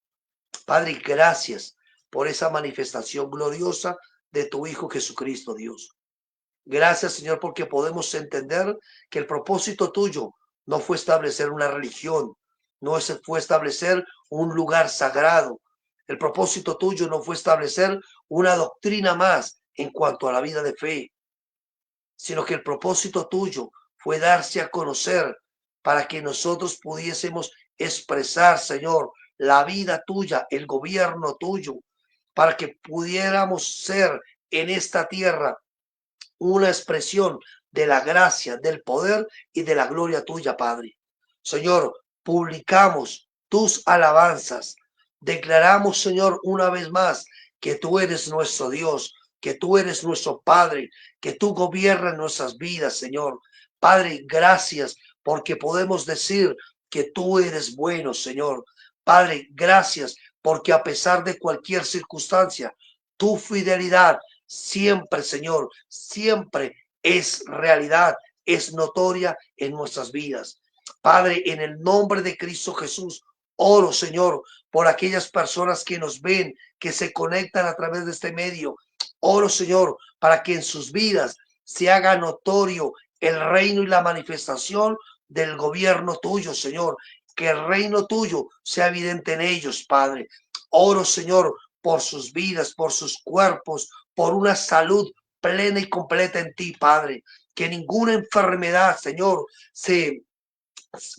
Padre, gracias por esa manifestación gloriosa de tu Hijo Jesucristo, Dios. Gracias, Señor, porque podemos entender que el propósito tuyo no fue establecer una religión, no fue establecer un lugar sagrado. El propósito tuyo no fue establecer una doctrina más en cuanto a la vida de fe, sino que el propósito tuyo fue darse a conocer para que nosotros pudiésemos expresar, Señor, la vida tuya, el gobierno tuyo, para que pudiéramos ser en esta tierra una expresión de la gracia, del poder y de la gloria tuya, Padre. Señor, publicamos tus alabanzas. Declaramos, Señor, una vez más que tú eres nuestro Dios. que tú eres nuestro Padre, que tú gobiernas nuestras vidas, Señor. Padre, gracias porque podemos decir que tú eres bueno, Señor. Padre, gracias porque a pesar de cualquier circunstancia, tu fidelidad siempre, Señor, siempre es realidad, es notoria en nuestras vidas. Padre, en el nombre de Cristo Jesús, oro, Señor, por aquellas personas que nos ven, que se conectan a través de este medio. Oro, Señor, para que en sus vidas se haga notorio el reino y la manifestación del gobierno tuyo, Señor. Que el reino tuyo sea evidente en ellos, Padre. Oro, Señor, por sus vidas, por sus cuerpos, por una salud plena y completa en ti, Padre. Que ninguna enfermedad, Señor, se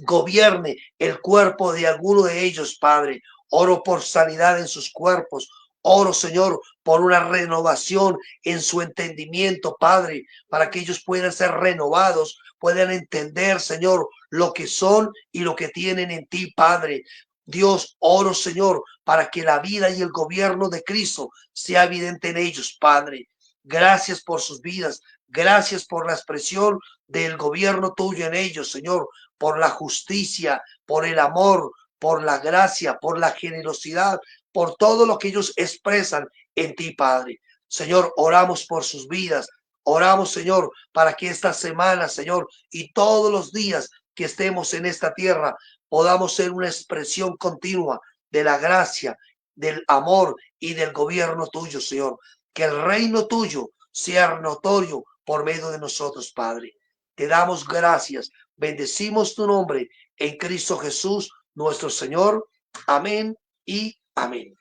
gobierne el cuerpo de alguno de ellos, Padre. Oro por sanidad en sus cuerpos. Oro, Señor, por una renovación en su entendimiento, Padre, para que ellos puedan ser renovados, puedan entender, Señor, lo que son y lo que tienen en ti, Padre. Dios, oro, Señor, para que la vida y el gobierno de Cristo sea evidente en ellos, Padre. Gracias por sus vidas. Gracias por la expresión del gobierno tuyo en ellos, Señor, por la justicia, por el amor, por la gracia, por la generosidad, por todo lo que ellos expresan en ti, Padre. Señor, oramos por sus vidas. Oramos, Señor, para que esta semana, Señor, y todos los días que estemos en esta tierra, podamos ser una expresión continua de la gracia, del amor y del gobierno tuyo, Señor. Que el reino tuyo sea notorio por medio de nosotros, Padre. Te damos gracias. Bendecimos tu nombre en Cristo Jesús, nuestro Señor. Amén y amén.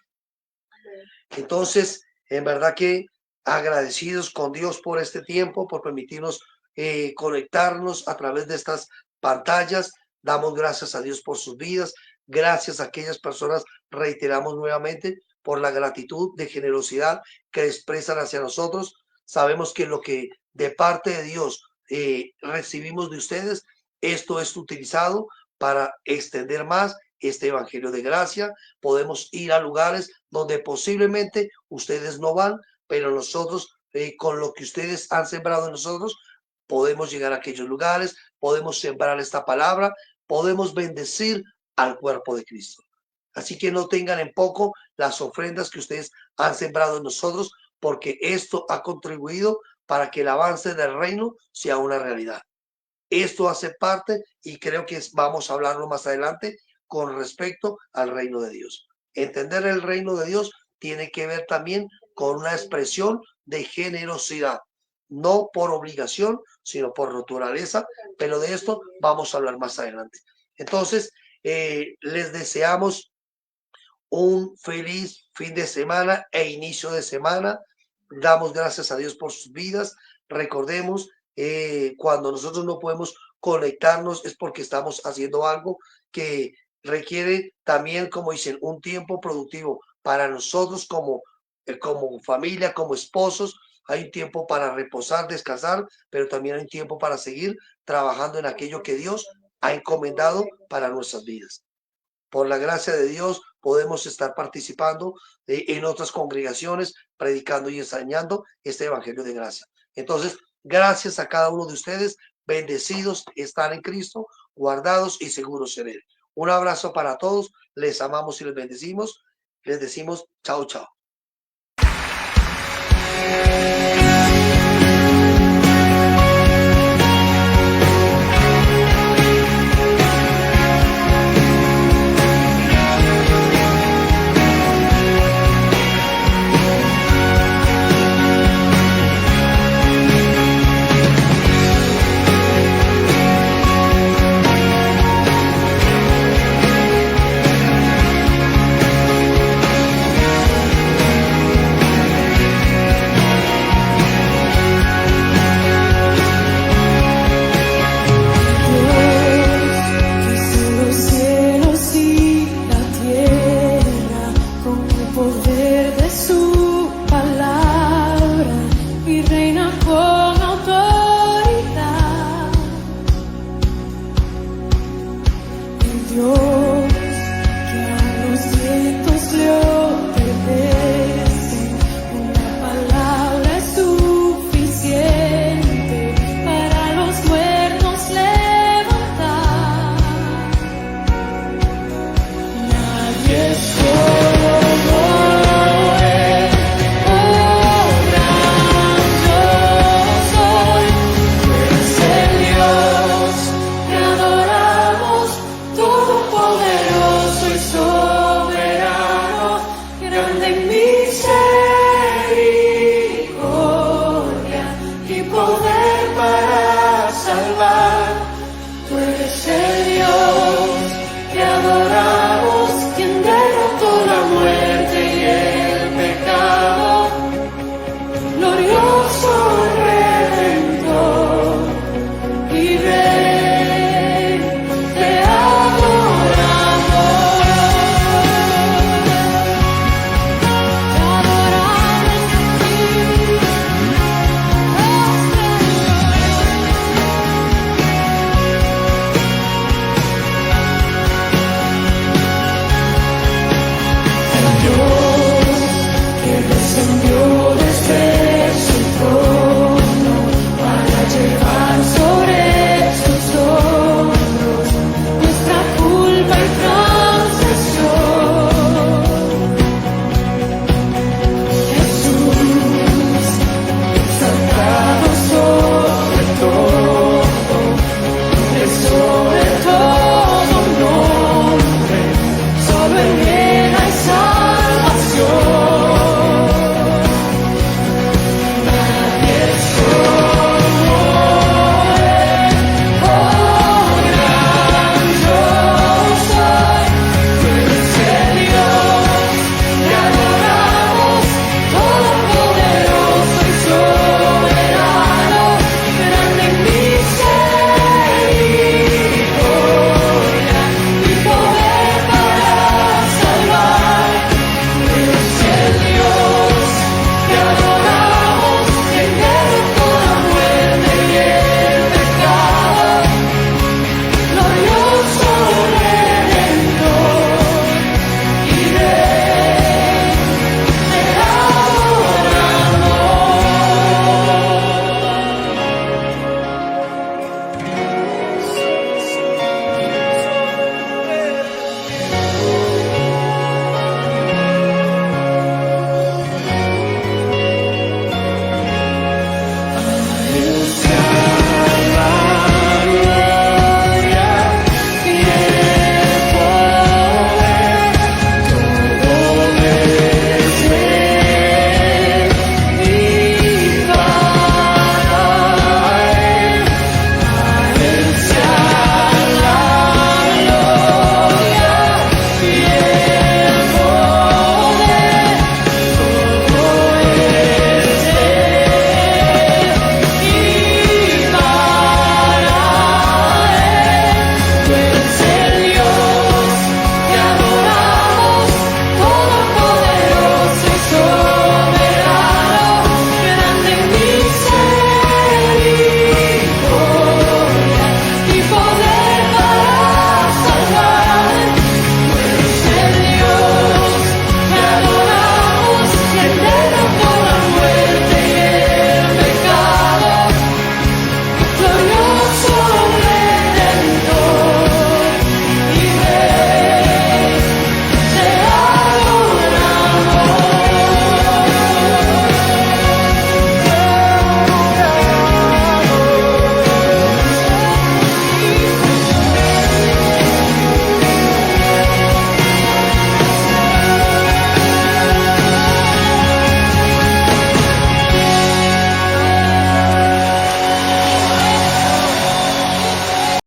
Entonces, en verdad que agradecidos con Dios por este tiempo, por permitirnos conectarnos a través de estas pantallas. Damos gracias a Dios por sus vidas. Gracias a aquellas personas, reiteramos nuevamente, por la gratitud de generosidad que expresan hacia nosotros. Sabemos que lo que de parte de Dios recibimos de ustedes, esto es utilizado para extender más este evangelio de gracia. Podemos ir a lugares donde posiblemente ustedes no van, pero nosotros, con lo que ustedes han sembrado en nosotros, podemos llegar a aquellos lugares, podemos sembrar esta palabra, podemos bendecir al cuerpo de Cristo. Así que no tengan en poco las ofrendas que ustedes han sembrado en nosotros, porque esto ha contribuido para que el avance del reino sea una realidad. Esto hace parte, y creo que vamos a hablarlo más adelante, con respecto al reino de Dios. Entender el reino de Dios tiene que ver también con una expresión de generosidad, no por obligación, sino por naturaleza, pero de esto vamos a hablar más adelante. Entonces, les deseamos un feliz fin de semana e inicio de semana. Damos gracias a Dios por sus vidas. Recordemos, cuando nosotros no podemos conectarnos es porque estamos haciendo algo que requiere también, como dicen, un tiempo productivo para nosotros como familia, como esposos. Hay un tiempo para reposar, descansar, pero también hay un tiempo para seguir trabajando en aquello que Dios ha encomendado para nuestras vidas. Por la gracia de Dios podemos estar participando en otras congregaciones, predicando y enseñando este evangelio de gracia. Entonces, gracias a cada uno de ustedes, bendecidos están en Cristo, guardados y seguros en Él. Un abrazo para todos, les amamos y les bendecimos, les decimos chao, chao.